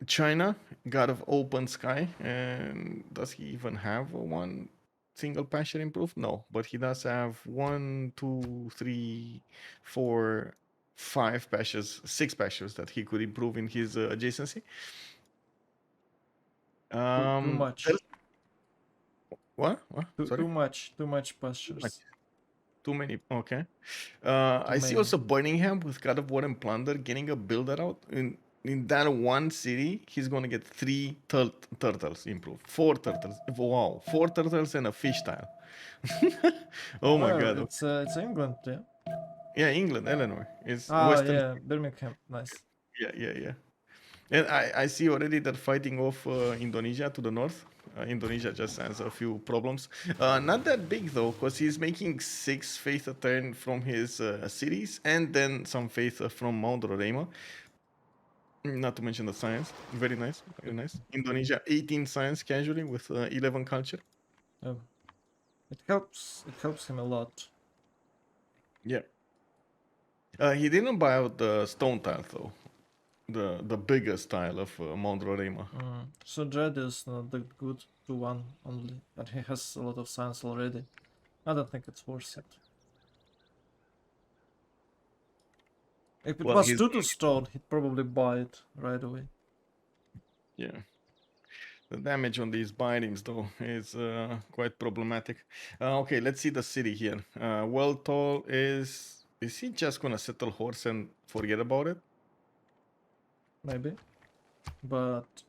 Speaker 1: China, God of Open Sky. And does he even have one single pasture improved? No, but he does have 1, 2, 3, 4, 5 pastures, 6 pastures that he could improve in his adjacency.
Speaker 2: Too much.
Speaker 1: there's- What? Sorry?
Speaker 2: Too much pastures.
Speaker 1: Too many. Okay. I see
Speaker 2: many.
Speaker 1: also Birmingham with God of War and Plunder getting a builder out. In that one city, he's going to get 3 turtles improved. 4 turtles. Wow. 4 turtles and a fish tile. Oh my god.
Speaker 2: It's England, yeah.
Speaker 1: Yeah, England, Eleanor. It's
Speaker 2: Ah,
Speaker 1: Western.
Speaker 2: yeah, Birmingham, nice.
Speaker 1: Yeah. And I see already they're fighting off Indonesia to the north. Indonesia just has a few problems. Not that big though, because he's making 6 faith a turn from his cities and then some faith from Mount Roraima. Not to mention the science. Very nice. Very nice. Indonesia, 18 science casually with 11 culture.
Speaker 2: It helps him a lot.
Speaker 1: Yeah. He didn't buy out the stone tile though. The biggest tile of Mount Roraima.
Speaker 2: So Dread is not that good to one only, but he has a lot of science already. I don't think it's worth it. If it
Speaker 1: Well,
Speaker 2: was
Speaker 1: he's
Speaker 2: 2 to stone, he'd probably buy it right away.
Speaker 1: Yeah. The damage on these bindings, though, is quite problematic. Okay, let's see the city here. Weltall is he just gonna settle horse and forget about it?
Speaker 2: Maybe. But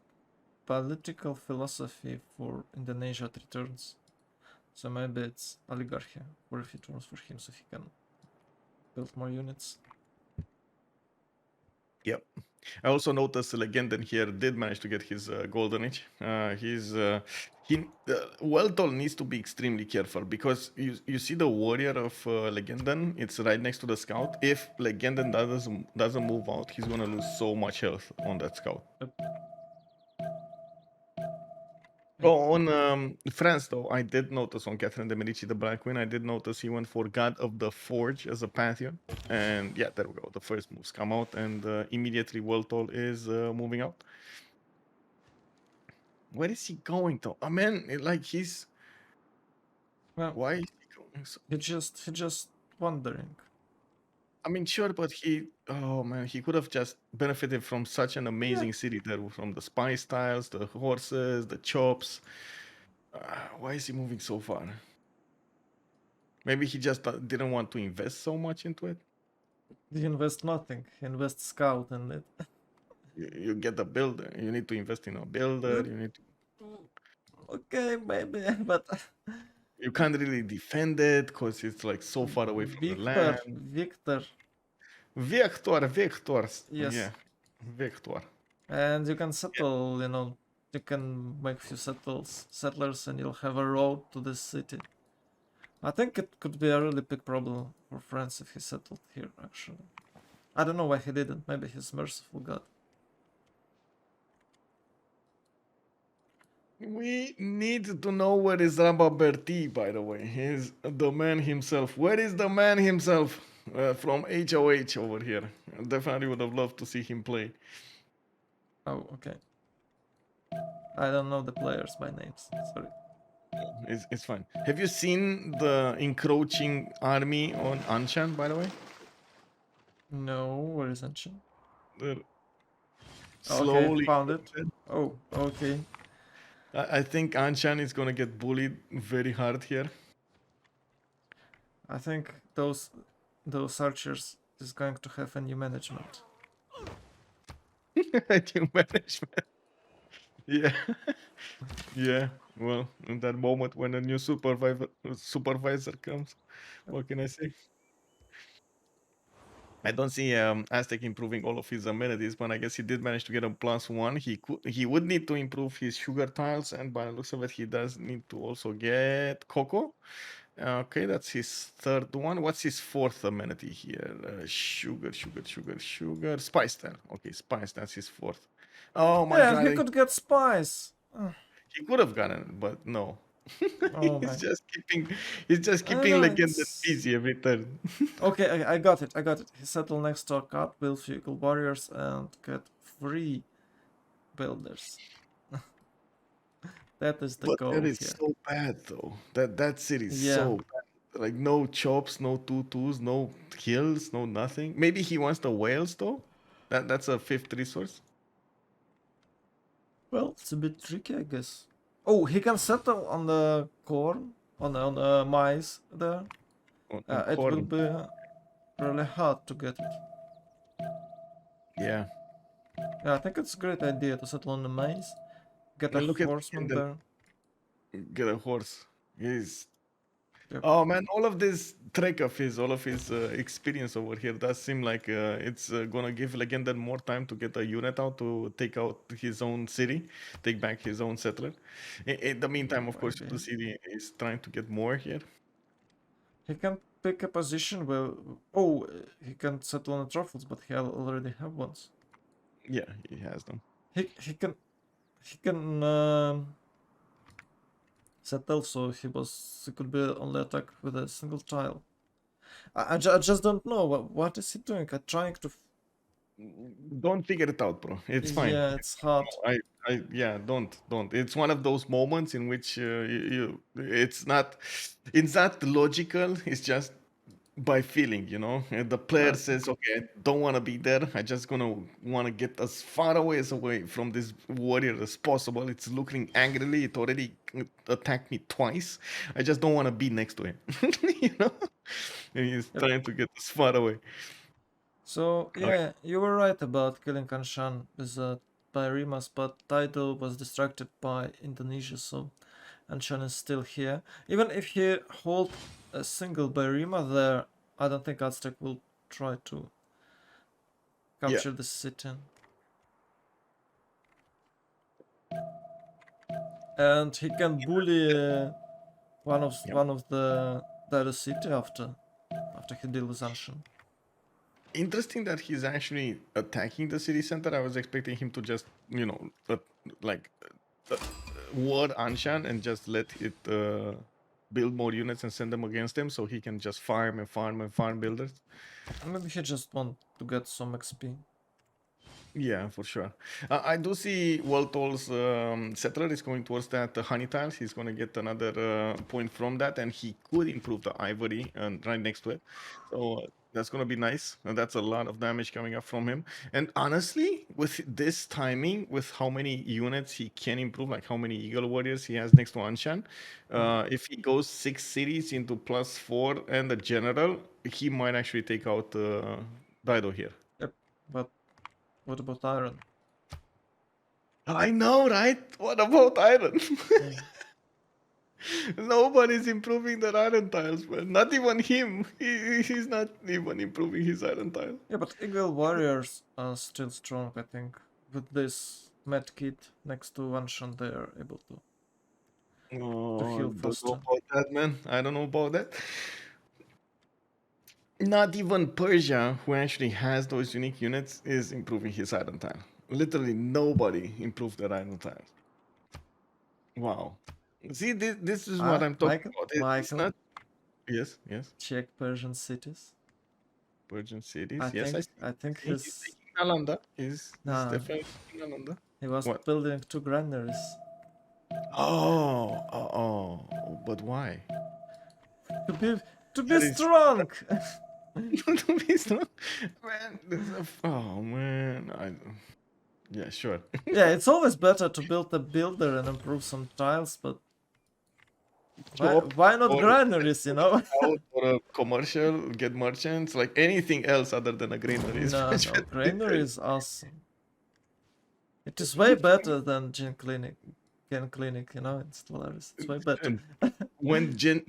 Speaker 2: political philosophy for Indonesia returns. So maybe it's oligarchy for a few turns for him so he can build more units.
Speaker 1: Yep. I also noticed Legenden here did manage to get his golden age. Weltall needs to be extremely careful because you see the warrior of Legenden. It's right next to the scout. If Legenden doesn't move out, he's gonna lose so much health on that scout.
Speaker 2: Yep.
Speaker 1: Oh, on France, though, I did notice on Catherine de Medici, the Black Queen, I did notice he went for God of the Forge as a pantheon. And yeah, there we go. The first moves come out, and immediately Weltall is moving out. Where is he going, though? Oh, man, like he's.
Speaker 2: Well,
Speaker 1: Why is he going?
Speaker 2: he just wandering.
Speaker 1: I mean, sure, but oh man, he could have just benefited from such an amazing city there, from the spice tiles, the horses, the chops. Why is he moving so far? Maybe he just didn't want to invest so much into it.
Speaker 2: He invest nothing. He invest scout in it.
Speaker 1: You get a builder. You need to invest in a builder. You need to.
Speaker 2: Okay, maybe, but
Speaker 1: You can't really defend it because it's like so far away from the land.
Speaker 2: Victor,
Speaker 1: Victor.
Speaker 2: yes.
Speaker 1: Yeah, Victor.
Speaker 2: And you can settle, you know, you can make few settlers and you'll have a road to this city. I think it could be a really big problem for France if he settled here, actually. I don't know why he didn't. Maybe he's merciful god.
Speaker 1: We need to know where is Berti, by the way. He's the man himself. Where is the man himself from HOH over here? Definitely would have loved to see him play.
Speaker 2: Oh, okay. I don't know the players by names. Sorry.
Speaker 1: It's fine. Have you seen the encroaching army on Anshan, by the way?
Speaker 2: No, where is Anshin?
Speaker 1: They're
Speaker 2: Okay,
Speaker 1: slowly.
Speaker 2: found it. Oh, okay.
Speaker 1: I think Anshan is gonna get bullied very hard here.
Speaker 2: I think those archers is going to have a new management.
Speaker 1: New management. Yeah. Yeah. Well, in that moment when a new supervisor comes, what can I say? I don't see Aztec improving all of his amenities, but I guess he did manage to get a +1. He would need to improve his sugar tiles, and by the looks of it, he does need to also get cocoa. Okay, that's his third one. What's his fourth amenity here? Sugar. Spice tile. Okay, spice. That's his fourth. Oh my
Speaker 2: Yeah,
Speaker 1: god,
Speaker 2: he could get spice.
Speaker 1: he could have gotten it, but no.
Speaker 2: Oh
Speaker 1: he's
Speaker 2: my.
Speaker 1: just keeping. He's just
Speaker 2: I don't
Speaker 1: keeping
Speaker 2: know,
Speaker 1: Legend
Speaker 2: it's...
Speaker 1: busy every turn.
Speaker 2: Okay, I got it. He settled next to a cut, build vehicle warriors, and get 3 builders. That is the
Speaker 1: But
Speaker 2: goal
Speaker 1: that is
Speaker 2: here.
Speaker 1: so bad, though. That city is
Speaker 2: Yeah.
Speaker 1: so bad. Like no chops, no tutus, no hills, no nothing. Maybe he wants the whales though. That's a fifth resource.
Speaker 2: Well, it's a bit tricky, I guess. Oh, he can settle on the corn, on the maize there.
Speaker 1: On
Speaker 2: It will
Speaker 1: corn.
Speaker 2: be really hard to get it.
Speaker 1: Yeah.
Speaker 2: Yeah, I think it's a great idea to settle on the maize. Get a
Speaker 1: And look at
Speaker 2: horseman
Speaker 1: Kendall
Speaker 2: there.
Speaker 1: get a horse. He's
Speaker 2: Yep.
Speaker 1: oh man, all of this trek of his, all of his experience over here does seem like it's gonna give Legenden more time to get a unit out to take out his own city, take back his own settler. In the meantime, of course,
Speaker 2: Maybe.
Speaker 1: the city is trying to get more here.
Speaker 2: He can pick a position where... Oh, he can settle on the truffles, but he already have ones.
Speaker 1: Yeah, he has them.
Speaker 2: He can settle, so he could be only attack with a single tile. I just don't know what is he doing. I'm trying to...
Speaker 1: Don't figure it out, bro. It's fine.
Speaker 2: Yeah, it's hard.
Speaker 1: Yeah, don't. It's one of those moments in which it's not logical. It's just by feeling, you know. And the player says, "Okay, I don't want to be there. I just gonna want to get as far away from this warrior as possible. It's looking angrily. It already attacked me twice. I just don't want to be next to him, you know." And he's trying to get as far away.
Speaker 2: So yeah, you were right about killing Kanshan with by Rimas, but Taito was distracted by Indonesia, so Anshan is still here. Even if he hold a single by Rima there, I don't think Aztec will try to capture the city. And he can bully one of the other city after he deals with Anshan.
Speaker 1: Interesting that he's actually attacking the city center. I was expecting him to just, like, ward Anshan and just let it build more units and send them against him so he can just farm and farm and farm builders.
Speaker 2: Maybe he just want to get some XP.
Speaker 1: Yeah, for sure. I do see Waltol's settler is going towards that honey tiles. He's going to get another point from that, and he could improve the ivory right next to it. So That's gonna be nice, and that's a lot of damage coming up from him. And honestly, with this timing, with how many units he can improve, like how many Eagle Warriors he has next to Anshan, if he goes 6 cities into +4 and the general, he might actually take out Dido here.
Speaker 2: Yep. But what about Iron?
Speaker 1: I know, right? What about Iron?
Speaker 2: Yeah.
Speaker 1: Nobody's improving their Iron tiles, man. Not even him. He's not even improving his Iron tile.
Speaker 2: Yeah, but Eagle Warriors are still strong, I think. With this med kit next to Anshan, they are able to
Speaker 1: Oh,
Speaker 2: heal
Speaker 1: don't know
Speaker 2: faster.
Speaker 1: about that, man. I don't know about that. Not even Persia, who actually has those unique units, is improving his Iron tile. Literally nobody improved their Iron tile. Wow. See, this is what I'm talking
Speaker 2: Michael,
Speaker 1: about. It's
Speaker 2: Michael,
Speaker 1: not. Yes, yes.
Speaker 2: check Persian cities.
Speaker 1: Persian cities. Yes,
Speaker 2: I think
Speaker 1: see he's
Speaker 2: his
Speaker 1: taking Nalanda. He's
Speaker 2: nah,
Speaker 1: definitely taking Nalanda.
Speaker 2: he was
Speaker 1: What?
Speaker 2: building 2 granaries
Speaker 1: But why?
Speaker 2: to be to be
Speaker 1: That is
Speaker 2: strong.
Speaker 1: to be strong. Man, oh man, yeah, sure.
Speaker 2: Yeah, it's always better to build a builder and improve some tiles, but
Speaker 1: Shop
Speaker 2: why not
Speaker 1: or
Speaker 2: granaries, you know?
Speaker 1: out or a commercial, get merchants, like anything else other than a granary is
Speaker 2: No,
Speaker 1: much
Speaker 2: no,
Speaker 1: better
Speaker 2: granary is awesome. It is way better than Gen Clinic, you know, in Stellaris. It's way better.
Speaker 1: And when Gen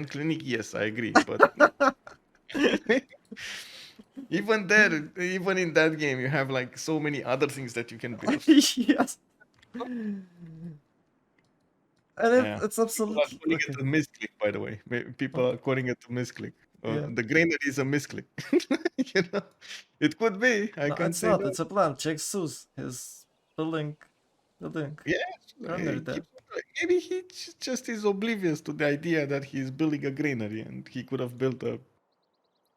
Speaker 1: Clinic, yes, I agree. But even there, even in that game, you have like so many other things that you can build.
Speaker 2: Yes. And
Speaker 1: Yeah.
Speaker 2: it's
Speaker 1: People are
Speaker 2: absolutely
Speaker 1: calling
Speaker 2: okay.
Speaker 1: it a misclick, by the way. People
Speaker 2: Oh,
Speaker 1: are calling it a misclick.
Speaker 2: yeah.
Speaker 1: The granary is a misclick. You know, it could be. I
Speaker 2: No,
Speaker 1: can't
Speaker 2: it's
Speaker 1: say
Speaker 2: not.
Speaker 1: no.
Speaker 2: It's a plan. Check Sus. He's building
Speaker 1: Yeah,
Speaker 2: granary there.
Speaker 1: maybe he just is oblivious to the idea that he's building a granary and he could have built a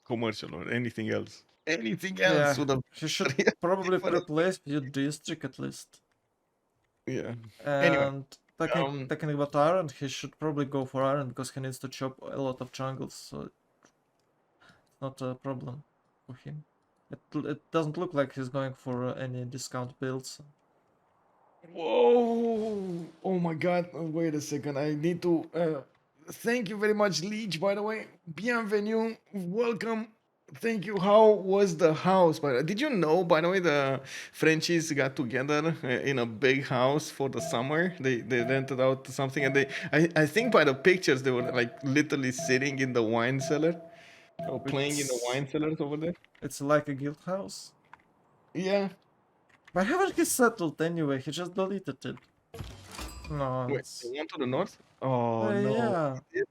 Speaker 1: commercial or anything else. Anything else
Speaker 2: Yeah,
Speaker 1: would have
Speaker 2: he should
Speaker 1: been
Speaker 2: probably
Speaker 1: different.
Speaker 2: replace your district at least.
Speaker 1: Yeah. Anyway,
Speaker 2: And
Speaker 1: um,
Speaker 2: talking about Iron, he should probably go for Iron because he needs to chop a lot of jungles, so it's not a problem for him. It doesn't look like he's going for any discount builds.
Speaker 1: whoa! Oh my God! Wait a second. I need to. Thank you very much, Leech. By the way, bienvenue, welcome. Thank you. How was the house? Did you know? By the way, the Frenchies got together in a big house for the summer. They rented out something, and I think by the pictures they were like literally sitting in the wine cellar, or playing in the
Speaker 2: It's
Speaker 1: wine cellars over there.
Speaker 2: it's like a guild house.
Speaker 1: Yeah.
Speaker 2: Why haven't he settled anyway? He just deleted it. No,
Speaker 1: Wait, the one to the north? Oh no.
Speaker 2: yeah.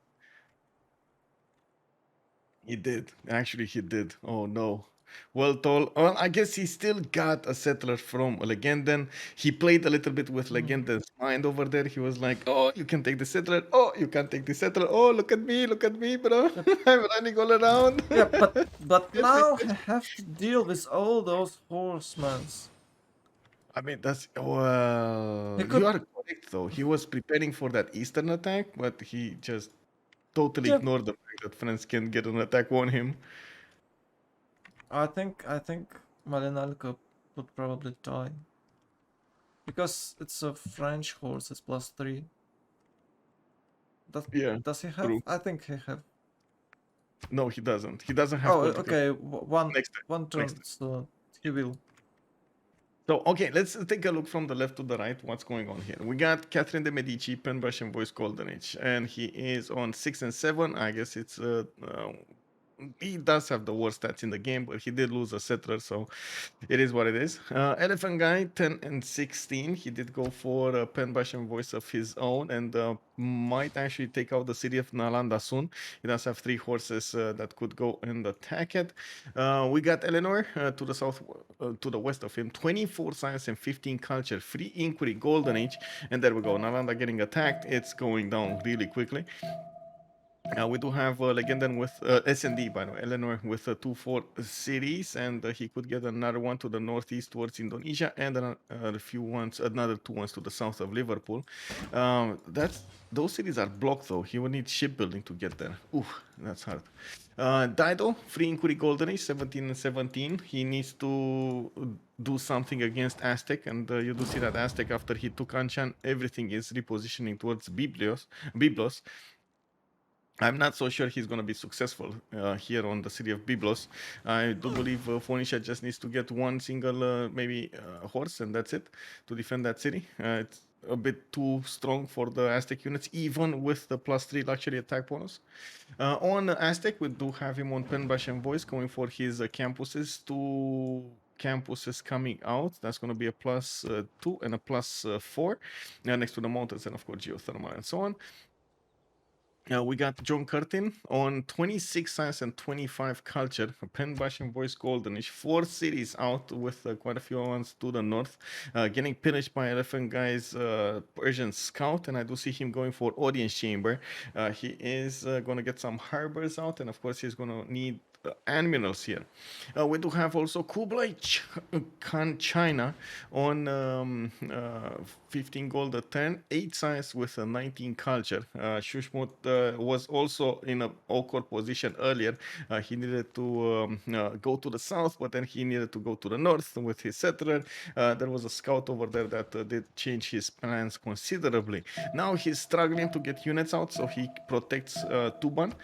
Speaker 1: He did. Actually, he did. Oh no. Well told. Well, I guess he still got a settler from Legenden. He played a little bit with Legenden's mind over there. He was like, "Oh, you can take the settler. Oh, you can't take the settler. Oh, look at me, bro. I'm running all around."
Speaker 2: Yeah, but
Speaker 1: Catch me,
Speaker 2: now
Speaker 1: catch
Speaker 2: I
Speaker 1: me.
Speaker 2: have to deal with all those horsemen.
Speaker 1: I mean, that's well.
Speaker 2: He
Speaker 1: You
Speaker 2: could.
Speaker 1: are correct though. He was preparing for that eastern attack, but he just totally
Speaker 2: Yeah,
Speaker 1: ignored the fact that France can get an attack on him.
Speaker 2: I think Malinalko would probably die because it's a French horse. It's +3. Does
Speaker 1: Yeah,
Speaker 2: does he have?
Speaker 1: true.
Speaker 2: I think he have.
Speaker 1: No, he doesn't. He doesn't have
Speaker 2: Oh,
Speaker 1: political.
Speaker 2: okay.
Speaker 1: Next time.
Speaker 2: One
Speaker 1: Next
Speaker 2: turn,
Speaker 1: time.
Speaker 2: so he will.
Speaker 1: So, okay, let's take a look from the left to the right. What's going on here? We got Catherine de Medici, Pen Russian voice Golden Age, and he is on 6 and 7. I guess it's he does have the worst stats in the game, but he did lose a settler, so it is what it is. Elephant Guy, 10 and 16. He did go for a Pen Russian voice of his own and might actually take out the city of Nalanda soon. He does have 3 horses that could go and attack it. We got Eleanor to the south, to the west of him, 24 science and 15 culture, 3 inquiry, golden age, and there we go. Nalanda getting attacked. It's going down really quickly. We do have Legenden with S&D, by the way, Eleanor with 2 4 cities, and he could get another one to the northeast towards Indonesia, and a few ones, another 2 ones to the south of Liverpool. Those cities are blocked though. He would need shipbuilding to get there. Ooh, that's hard. Dido, free inquiry Golden Age, 17 and 17. He needs to do something against Aztec, and you do see that Aztec, after he took Anshan, everything is repositioning towards Byblos. I'm not so sure he's going to be successful here on the city of Byblos. I do believe Phoenicia just needs to get one single, maybe horse, and that's it to defend that city. It's a bit too strong for the Aztec units, even with the +3 luxury attack bonus. On Aztec, we do have him on Penbash and Voice going for his campuses. 2 campuses coming out. That's going to be a +2 and a +4 next to the mountains, and of course geothermal and so on. We got John Curtin on 26 science and 25 culture, Penbash and Voice Goldenish, 4 cities out with quite a few ones to the north, getting pinched by Elephant Guy's Persian scout, and I do see him going for audience chamber. He is going to get some harbors out, and of course he's going to need admirals here. We do have also Kublai Khan China on 15 gold a turn, 8 science with a 19 culture. Shushmut was also in an awkward position earlier. He needed to go to the south, but then he needed to go to the north with his settler. There was a scout over there that did change his plans considerably. Now he's struggling to get units out, so he protects Tuban,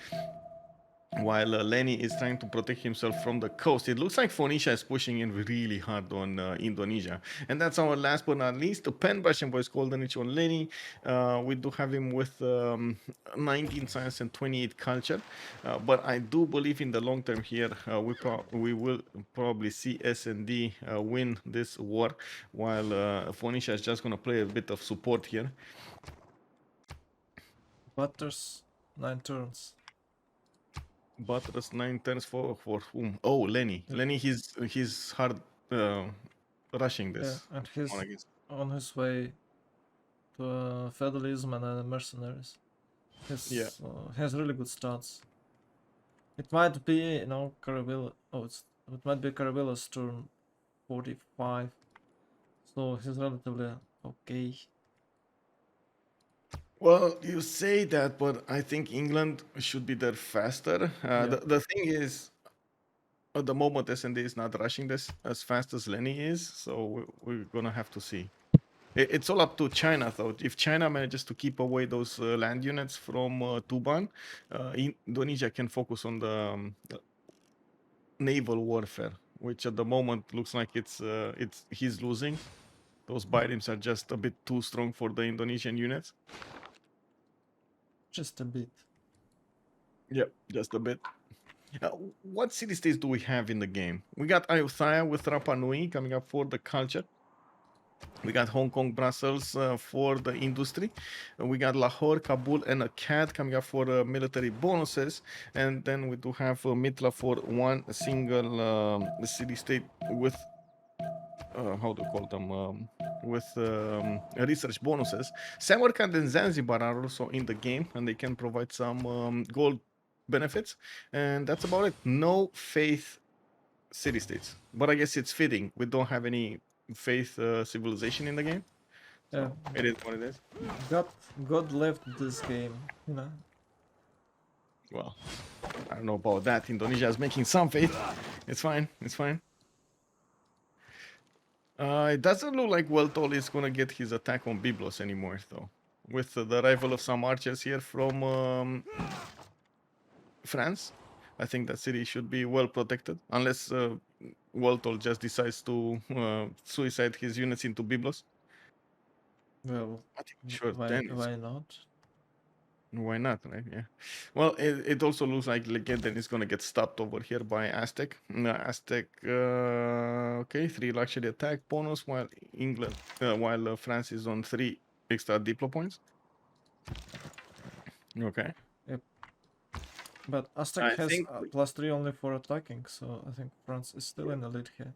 Speaker 1: while Lenny is trying to protect himself from the coast. It looks like Phoenicia is pushing in really hard on Indonesia. And that's our last but not least, the Penbash and Voice Goldenich on Lenny. We do have him with 19 science and 28 culture. But I do believe in the long term here, we will probably see S&D win this war, while Phoenicia is just going to play a bit of support here.
Speaker 2: Butters, 9 turns.
Speaker 1: Butters 9 turns for whom? Oh, Lenny.
Speaker 2: Yep.
Speaker 1: Lenny, he's hard rushing this.
Speaker 2: Yeah, and he's on his way to feudalism and mercenaries. He has really good stats. It might be, you know, Carabella. Oh, it might be Carabella's turn 45. So he's relatively okay.
Speaker 1: Well, you say that, but I think England should be there faster. The thing is, at the moment, S&D is not rushing this as fast as Lenny is, so we're gonna have to see. It's all up to China, though. If China manages to keep away those land units from Tuban, Indonesia can focus on the naval warfare, which at the moment looks like he's losing. Those bitems are just a bit too strong for the Indonesian units.
Speaker 2: Just a bit.
Speaker 1: Yep, just a bit. What city states do we have in the game? We got Ayutthaya with Rapa Nui coming up for the culture. We got Hong Kong, Brussels for the industry. We got Lahore, Kabul, and Akkad coming up for military bonuses. And then we do have Mitla for one single city-state with, how do you call them? With research bonuses. Samarkand and Zanzibar are also in the game, and they can provide some gold benefits. And that's about it. No faith city-states. But I guess it's fitting. We don't have any faith civilization in the game. So it is what it is.
Speaker 2: God left this game, you know.
Speaker 1: Well, I don't know about that. Indonesia is making some faith. It's fine. It's fine. It doesn't look like Weltol is gonna get his attack on Byblos anymore, though. With the arrival of some archers here from France, I think that city should be well protected, unless Weltol just decides to suicide his units into Byblos.
Speaker 2: Well,
Speaker 1: sure,
Speaker 2: why not?
Speaker 1: Why not, right? Yeah. Well, it also looks like Legenden is going to get stopped over here by Aztec. Aztec, okay, 3 luxury attack bonus, while France is on 3 extra Diplo points. Okay.
Speaker 2: Yep. But Aztec has +3 only for attacking, so I think France is still in the lead here.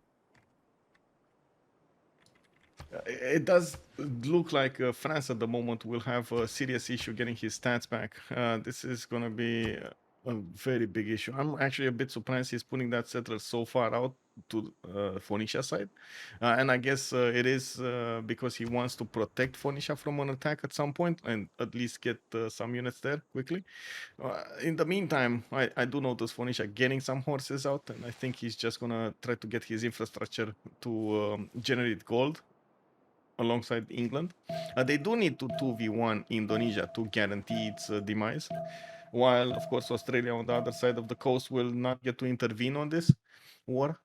Speaker 1: It does look like France at the moment will have a serious issue getting his stats back. This is going to be a very big issue. I'm actually a bit surprised he's putting that settler so far out to Phoenicia side. And I guess it is because he wants to protect Phoenicia from an attack at some point and at least get some units there quickly. In the meantime, I do notice Phoenicia getting some horses out, and I think he's just going to try to get his infrastructure to generate gold alongside England. They do need to 2v1 Indonesia to guarantee its demise, while, of course, Australia on the other side of the coast will not get to intervene on this war.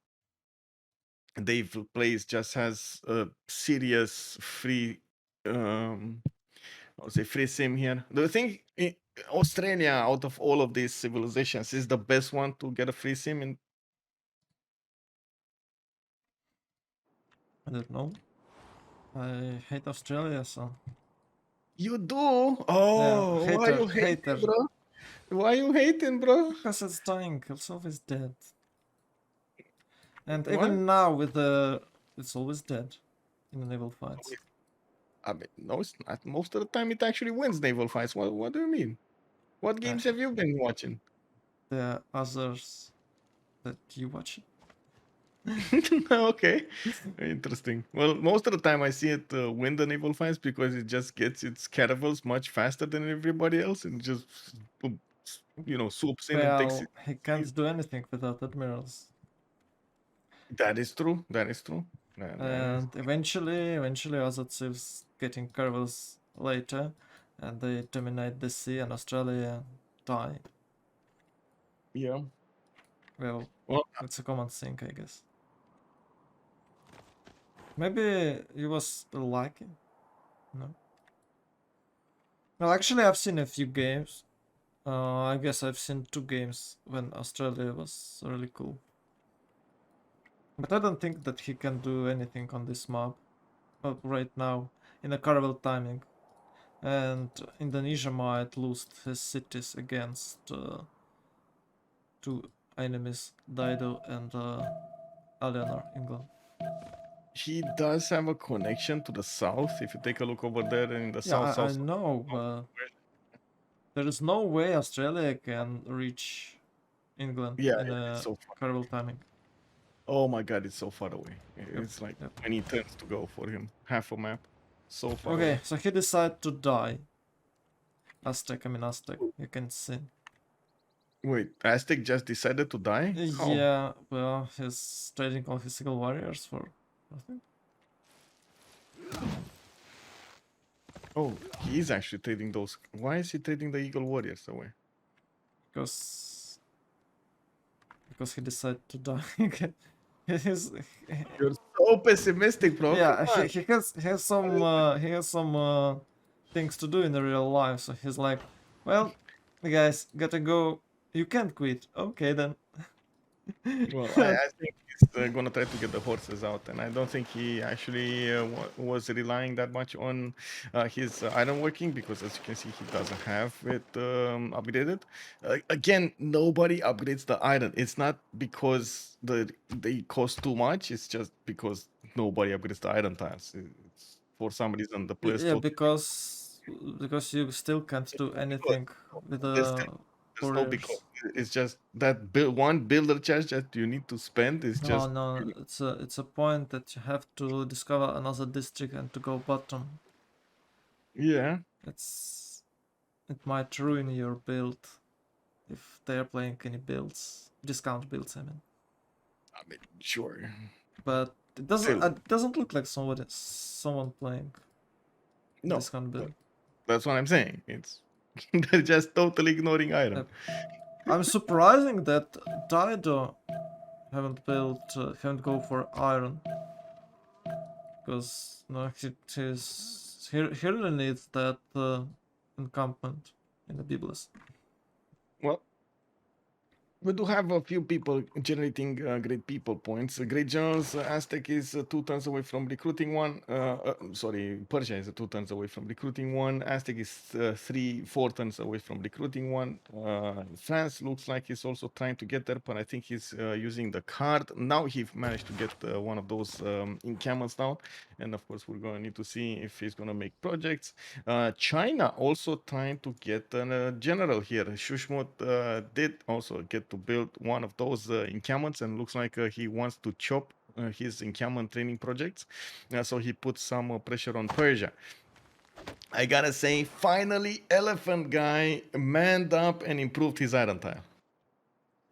Speaker 1: Dave Plays just has a serious free, I'll say free sim here. Do you think Australia, out of all of these civilizations, is the best one to get a free sim? And
Speaker 2: I don't know. I hate Australia, so
Speaker 1: you do?
Speaker 2: yeah,
Speaker 1: Oh, why
Speaker 2: hater,
Speaker 1: you hating,
Speaker 2: hater.
Speaker 1: bro? Why you hating, bro?
Speaker 2: Because it's dying, it's always dead. And
Speaker 1: What?
Speaker 2: even now with the, it's always dead in the naval fights.
Speaker 1: I mean, no, it's not. Most of the time, it actually wins naval fights. What do you mean? What games have you been watching?
Speaker 2: The others that you watch.
Speaker 1: Okay, interesting. Well, most of the time, I see it win the naval fights because it just gets its caravels much faster than everybody else, and just swoops in and takes
Speaker 2: Well,
Speaker 1: it.
Speaker 2: he can't do anything without admirals.
Speaker 1: That is true. That is true.
Speaker 2: And eventually Azatciv's getting caravels later, and they dominate the sea, and Australia die.
Speaker 1: Yeah.
Speaker 2: Well,
Speaker 1: Well,
Speaker 2: it's a common thing, I guess. Maybe he was lucky. No. Well, actually, I've seen a few games. I guess I've seen 2 games when Australia was really cool. But I don't think that he can do anything on this map right now in the caravel timing. And Indonesia might lose his cities against 2 enemies, Dido and Eleanor, England.
Speaker 1: he does have a connection to the south. If you take a look over there in the
Speaker 2: Yeah, I
Speaker 1: south.
Speaker 2: know, but there is no way Australia can reach England
Speaker 1: Yeah,
Speaker 2: in
Speaker 1: yeah, it's
Speaker 2: a
Speaker 1: so far.
Speaker 2: caravel timing.
Speaker 1: Oh my god, it's so far away.
Speaker 2: Yep,
Speaker 1: It's like
Speaker 2: yep.
Speaker 1: 20 turns to go for him. Half a map. So far
Speaker 2: Okay,
Speaker 1: away.
Speaker 2: so he decided to die. Aztec, you can see.
Speaker 1: Wait, Aztec just decided to die? How?
Speaker 2: Yeah, well, he's trading all his single warriors for nothing.
Speaker 1: Oh, he is actually trading those. Why is he trading the Eagle Warriors away?
Speaker 2: Because he decided to die. He's,
Speaker 1: You're so pessimistic, bro.
Speaker 2: yeah,
Speaker 1: Come on.
Speaker 2: he has some things to do in the real life, so he's like, well, guys, gotta go. You can't quit. Okay then.
Speaker 1: Well, I think he's gonna try to get the horses out, and I don't think he actually was relying that much on his iron working because, as you can see, he doesn't have it upgraded. Again, nobody upgrades the iron. It's not because they cost too much. It's just because nobody upgrades the iron tiles. It's, for some reason, the players
Speaker 2: Yeah,
Speaker 1: told
Speaker 2: because you still can't do anything with the
Speaker 1: there's no because.
Speaker 2: warriors.
Speaker 1: It's just that one builder charge that you need to spend is
Speaker 2: No,
Speaker 1: just
Speaker 2: no, it's a point that you have to discover another district and to go bottom.
Speaker 1: yeah.
Speaker 2: It might ruin your build if they're playing any builds, discount builds, I mean.
Speaker 1: I mean, sure.
Speaker 2: But
Speaker 1: Still,
Speaker 2: it doesn't look like someone playing
Speaker 1: no.
Speaker 2: discount build.
Speaker 1: That's what I'm saying. It's they're just totally ignoring iron.
Speaker 2: I'm surprising that Dido haven't go for iron, because no, he really needs that encampment in the Biblis.
Speaker 1: Well, We do have a few people generating great people points. Great generals. Aztec is 2 turns away from recruiting one. Sorry, Persia is 2 turns away from recruiting one. Aztec is 4 turns away from recruiting one. France looks like he's also trying to get there, but I think he's using the card. Now he managed to get one of those encampments down, and of course we're going to need to see if he's going to make projects. China also trying to get a general here. Shushmut did also get to build one of those encampments, and looks like he wants to chop his encampment training projects. So he put some pressure on Persia. I gotta say, finally, Elephant Guy manned up and improved his iron tile.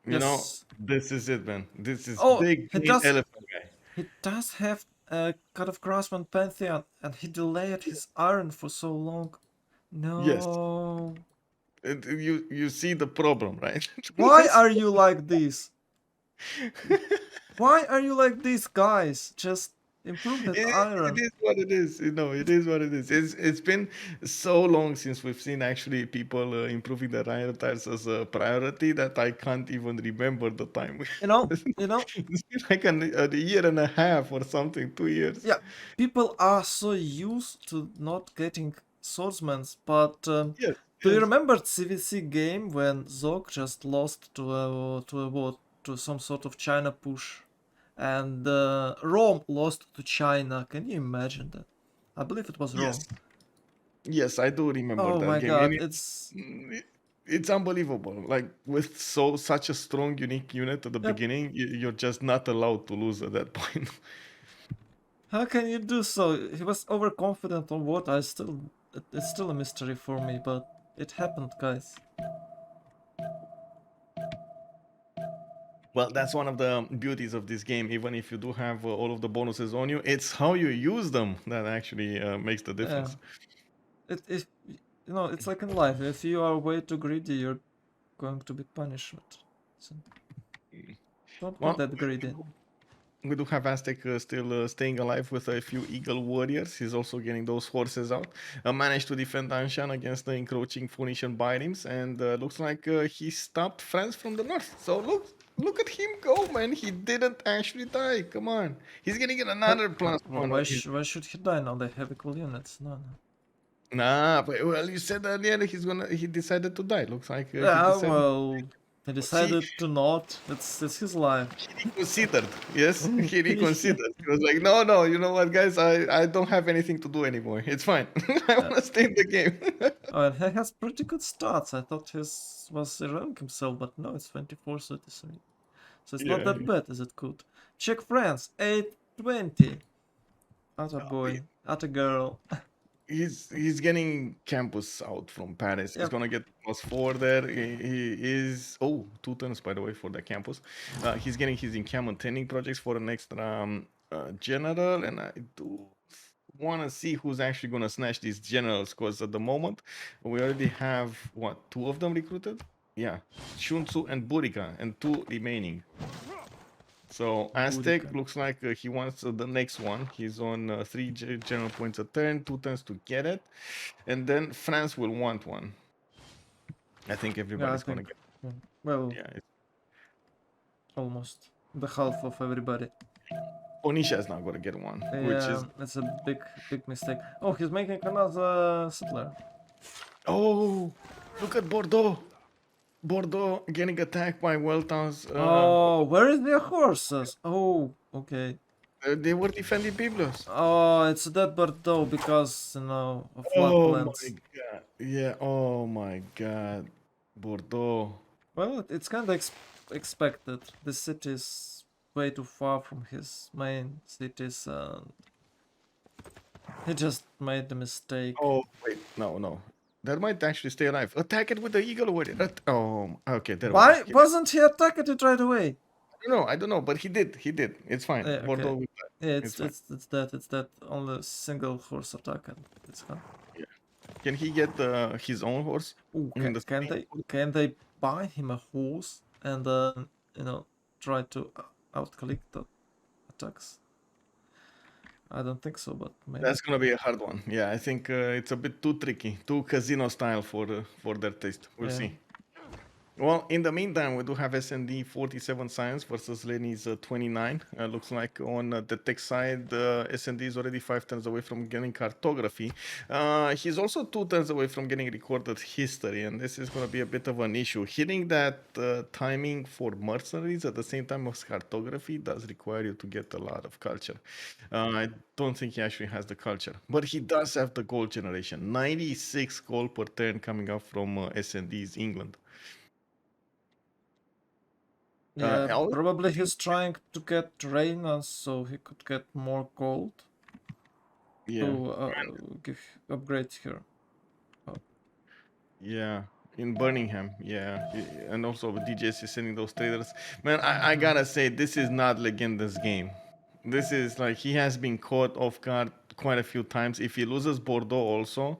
Speaker 1: You know,
Speaker 2: Yes.
Speaker 1: this is it, man. This is
Speaker 2: Oh,
Speaker 1: big
Speaker 2: he
Speaker 1: green
Speaker 2: does.
Speaker 1: Elephant Guy.
Speaker 2: He does have a God of Craftsman Pantheon, and he delayed his iron for so long.
Speaker 1: Yes,
Speaker 2: No.
Speaker 1: you see the problem, right?
Speaker 2: Why are you like this? Why are you like these guys? Just improve that
Speaker 1: It
Speaker 2: iron.
Speaker 1: is what it is. You know, it is what it is. It's been so long since we've seen actually people improving their iron tiles as a priority that I can't even remember the time.
Speaker 2: You know,
Speaker 1: It's
Speaker 2: you know,
Speaker 1: been like a year and a half or something, 2 years.
Speaker 2: yeah, people are so used to not getting swordsmans, but
Speaker 1: Yes,
Speaker 2: do you
Speaker 1: yes,
Speaker 2: remember CVC game when Zog just lost to a what, to some sort of China push, and Rome lost to China? Can you imagine that? I believe it was Rome.
Speaker 1: yes, yes. I do remember
Speaker 2: Oh
Speaker 1: that
Speaker 2: my
Speaker 1: game, and
Speaker 2: god,
Speaker 1: it's
Speaker 2: it's
Speaker 1: it's unbelievable. Like with such a strong, unique unit at the
Speaker 2: yep.
Speaker 1: beginning, you're just not allowed to lose at that point.
Speaker 2: How can you do so? He was overconfident on what? It's still a mystery for me, but it happened, guys.
Speaker 1: Well, that's one of the beauties of this game. Even if you do have all of the bonuses on you, it's how you use them that actually makes the
Speaker 2: Yeah,
Speaker 1: difference.
Speaker 2: it's like in life. If you are way too greedy, you're going to be punished. So don't be
Speaker 1: Well,
Speaker 2: that greedy.
Speaker 1: we do have Aztec still staying alive with a few Eagle warriors. He's also getting those horses out. Managed to defend Anshan against the encroaching Phoenician Birims, and looks like he stopped France from the north. So look at him go, man. He didn't actually die. Come on. He's getting another plus one on his.
Speaker 2: Why should he die now? They have equal units. No, no.
Speaker 1: Nah, but, well, you said earlier he decided to die. Looks like he
Speaker 2: Yeah,
Speaker 1: decided.
Speaker 2: well, they
Speaker 1: He
Speaker 2: decided to not. It's his life.
Speaker 1: reconsidered. Yes, he reconsidered. He was like, no, no, you know what, guys? I don't have anything to do anymore. It's fine. I
Speaker 2: Yeah.
Speaker 1: want to stay in the game.
Speaker 2: Oh, and he has pretty good stats. I thought his was heroic himself, but no, it's 24-33. So it's not
Speaker 1: Yeah,
Speaker 2: that bad as it could. Check France, 820. Atta boy, atta girl.
Speaker 1: he's getting campus out from Paris. He's
Speaker 2: Yep.
Speaker 1: gonna get +4 there. He is 2 turns by the way for the campus. He's getting his encampment training projects for an extra general, and I do want to see who's actually gonna snatch these generals because at the moment we already have what, 2 of them recruited. Yeah, Shunsu and Burika, and 2 remaining. So Aztec
Speaker 2: Boudica.
Speaker 1: looks like he wants the next one. He's on general points a turn, 2 turns to get it, and then France will want one. I think
Speaker 2: Yeah, I
Speaker 1: everybody's gonna
Speaker 2: think.
Speaker 1: get.
Speaker 2: Well,
Speaker 1: Yeah,
Speaker 2: almost the half of everybody.
Speaker 1: Onisha is not gonna get one, which
Speaker 2: Yeah,
Speaker 1: is
Speaker 2: that's a big mistake. Oh, he's making another settler.
Speaker 1: oh, look at Bordeaux. Bordeaux getting attacked by Weltons.
Speaker 2: Oh, where is their horses? Oh, okay.
Speaker 1: They were defending Biblos.
Speaker 2: Oh, it's that Bordeaux because, of
Speaker 1: Oh my
Speaker 2: floodplains.
Speaker 1: god. Yeah. Oh my god. Bordeaux.
Speaker 2: Well, it's kind of expected. The city is way too far from his main cities, and he just made the mistake.
Speaker 1: Oh wait, no, no. That might actually stay alive. Attack it with the eagle warrior. Oh, okay, there we go.
Speaker 2: Why wasn't he attacking it right away?
Speaker 1: I don't know, but he did. He did. It's fine.
Speaker 2: Yeah, okay.
Speaker 1: Bordeaux will die.
Speaker 2: Yeah,
Speaker 1: It's fine.
Speaker 2: it's that only single horse attack, and it's fine.
Speaker 1: Yeah. Can he get his own horse?
Speaker 2: Ooh,
Speaker 1: I mean, the
Speaker 2: can they buy him a horse and then try to outclick the attacks? I don't think so, but maybe.
Speaker 1: That's gonna be a hard one. Yeah, I think it's a bit too tricky, too casino style for their taste. We'll
Speaker 2: Yeah.
Speaker 1: see. Well, in the meantime, we do have SND 47 science versus Lenny's 29. Looks like on the tech side, SND is already 5 turns away from getting cartography. He's also 2 turns away from getting recorded history, and this is going to be a bit of an issue. Hitting that timing for mercenaries at the same time as cartography does require you to get a lot of culture. I don't think he actually has the culture, but he does have the gold generation. 96 gold per turn coming up from SND's England.
Speaker 2: Yeah,
Speaker 1: I'll-
Speaker 2: probably he's trying to get Reina so he could get more gold
Speaker 1: yeah,
Speaker 2: to give upgrade her.
Speaker 1: yeah. In Birmingham, yeah, and also DJs is sending those traders. Man, I gotta say, this is not Legenda's game. This is like he has been caught off guard quite a few times. If he loses Bordeaux also,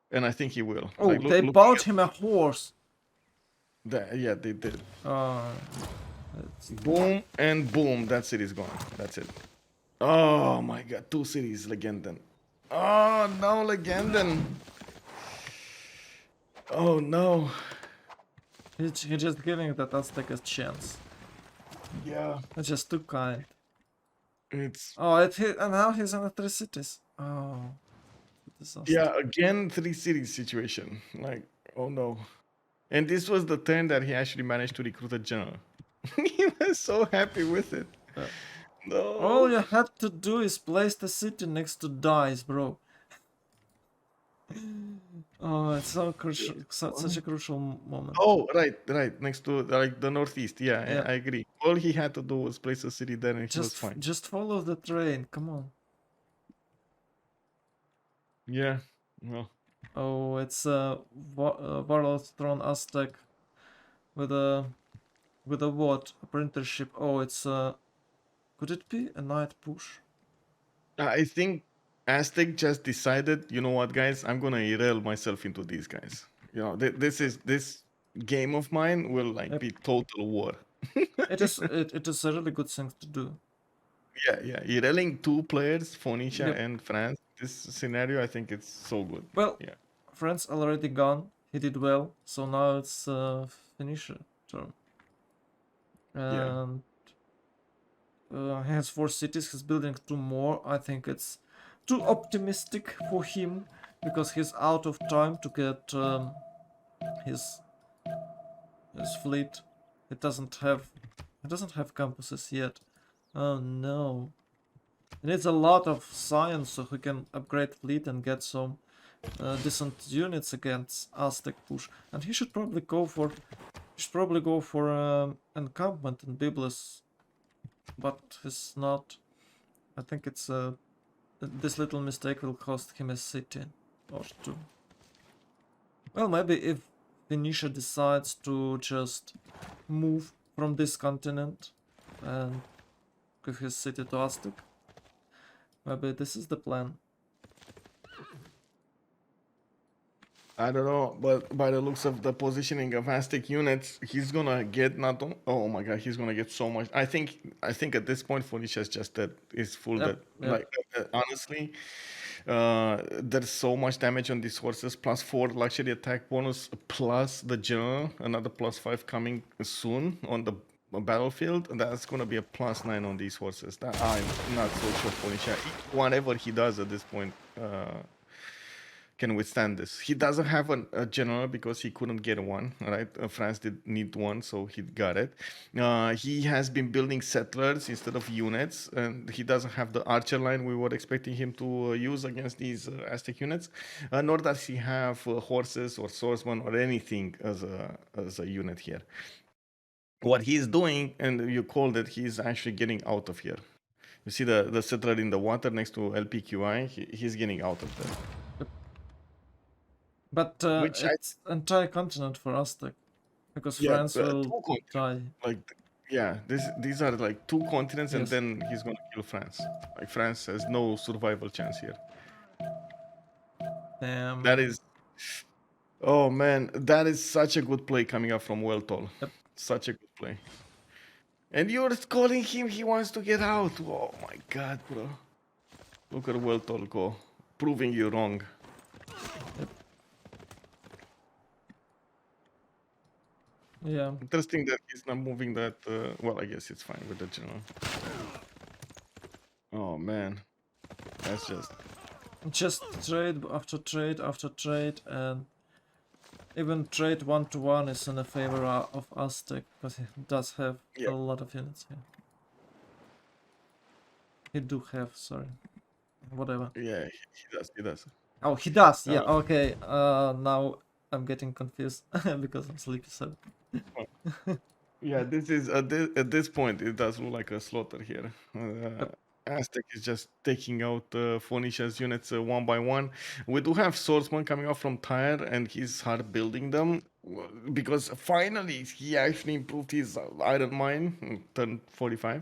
Speaker 1: and I think he will.
Speaker 2: Oh,
Speaker 1: Like
Speaker 2: they
Speaker 1: look
Speaker 2: bought him a horse.
Speaker 1: that, yeah, they did.
Speaker 2: That's
Speaker 1: Boom and boom. That city's gone. That's it. Oh my god, 2 cities, Legenden. Oh no, Legenden. Oh no.
Speaker 2: he's just giving that Aztec a chance.
Speaker 1: Yeah,
Speaker 2: That's just too kind.
Speaker 1: it's
Speaker 2: Oh, it hit, and now he's in the 3 cities. Oh, disaster.
Speaker 1: yeah, again 3 cities situation. Like, oh no. And this was the turn that he actually managed to recruit a general. He was so happy with it.
Speaker 2: Uh,
Speaker 1: No.
Speaker 2: All you had to do is place the city next to dice, bro. Oh, it's so crucial, such a crucial moment.
Speaker 1: Oh, right. Next to like the northeast. Yeah,
Speaker 2: Yeah.
Speaker 1: I agree. All he had to do was place a city there and he was fine.
Speaker 2: Just follow the train. Come on.
Speaker 1: Yeah. Well,
Speaker 2: Oh, it's Warlord Throne Aztec with a what? A printership. Oh, it's could it be a night push?
Speaker 1: I think Aztec just decided, you know what, guys, I'm gonna erel myself into these guys. You know, this game of mine will like
Speaker 2: Yep.
Speaker 1: be total war.
Speaker 2: It is a really good thing to do.
Speaker 1: Yeah. Erailing 2 players, Phoenicia
Speaker 2: Yep.
Speaker 1: and France. This scenario, I think it's so good.
Speaker 2: Well,
Speaker 1: Yeah.
Speaker 2: France already gone. He did well, so now it's finisher turn.
Speaker 1: Yeah.
Speaker 2: And he has 4 cities. He's building 2 more. I think it's too optimistic for him because he's out of time to get his fleet. It doesn't have campuses yet. Oh no. He needs a lot of science so he can upgrade fleet and get some decent units against Aztec push. And he should probably go for encampment in Byblos, but he's not. I think it's this little mistake will cost him a city or 2. Well, maybe if Venetia decides to just move from this continent and give his city to Aztec, maybe this is the plan.
Speaker 1: I don't know, but by the looks of the positioning of Aztec units, he's gonna get not on, oh my god, he's gonna get so much. I think at this point Phoenicia's just dead. Is full
Speaker 2: Yep,
Speaker 1: dead.
Speaker 2: yep.
Speaker 1: Like honestly, there's so much damage on these horses. +4 luxury attack bonus, plus the general, another +5 coming soon on the battlefield. That's gonna be a +9 on these horses. That I'm not so sure Phoenicia, whatever he does at this point, can withstand this. He doesn't have a general because he couldn't get one, right? France did need one, so he got it. He has been building settlers instead of units, and he doesn't have the archer line we were expecting him to use against these Aztec units, nor does he have horses or swordsmen or anything as a unit here. What he's doing, and you called it, he's actually getting out of here. You see the settler in the water next to LPQI, he's getting out of there.
Speaker 2: But
Speaker 1: Which
Speaker 2: it's entire continent for Aztec because
Speaker 1: Yeah,
Speaker 2: France will
Speaker 1: 2 continents.
Speaker 2: die.
Speaker 1: Like, yeah, these are like 2 continents, and
Speaker 2: Yes.
Speaker 1: then he's gonna kill France. Like France has no survival chance here.
Speaker 2: Damn.
Speaker 1: That is, oh man, that is such a good play coming up from Weltol.
Speaker 2: Yep.
Speaker 1: Such a good play. And you're calling him. He wants to get out. Oh my god, bro. Look at Weltol go, proving you wrong.
Speaker 2: Yeah.
Speaker 1: Interesting that he's not moving that. Well, I guess it's fine with the general. Oh man, that's
Speaker 2: Just trade after trade after trade, and even trade 1-to-1 is in the favor of Aztec because he does have
Speaker 1: Yeah.
Speaker 2: a lot of units here. He do have, sorry. Whatever.
Speaker 1: yeah. He does. He does.
Speaker 2: Oh, he does. Yeah.
Speaker 1: Uh,
Speaker 2: Okay. Now I'm getting confused because I'm sleepy. So
Speaker 1: Yeah, this is at this point it does look like a slaughter here.
Speaker 2: Yep.
Speaker 1: Aztec is just taking out Phoenicia's units one by one. We do have swordsman coming out from Tyre, and he's hard building them because finally he actually improved his iron mine, turn 45.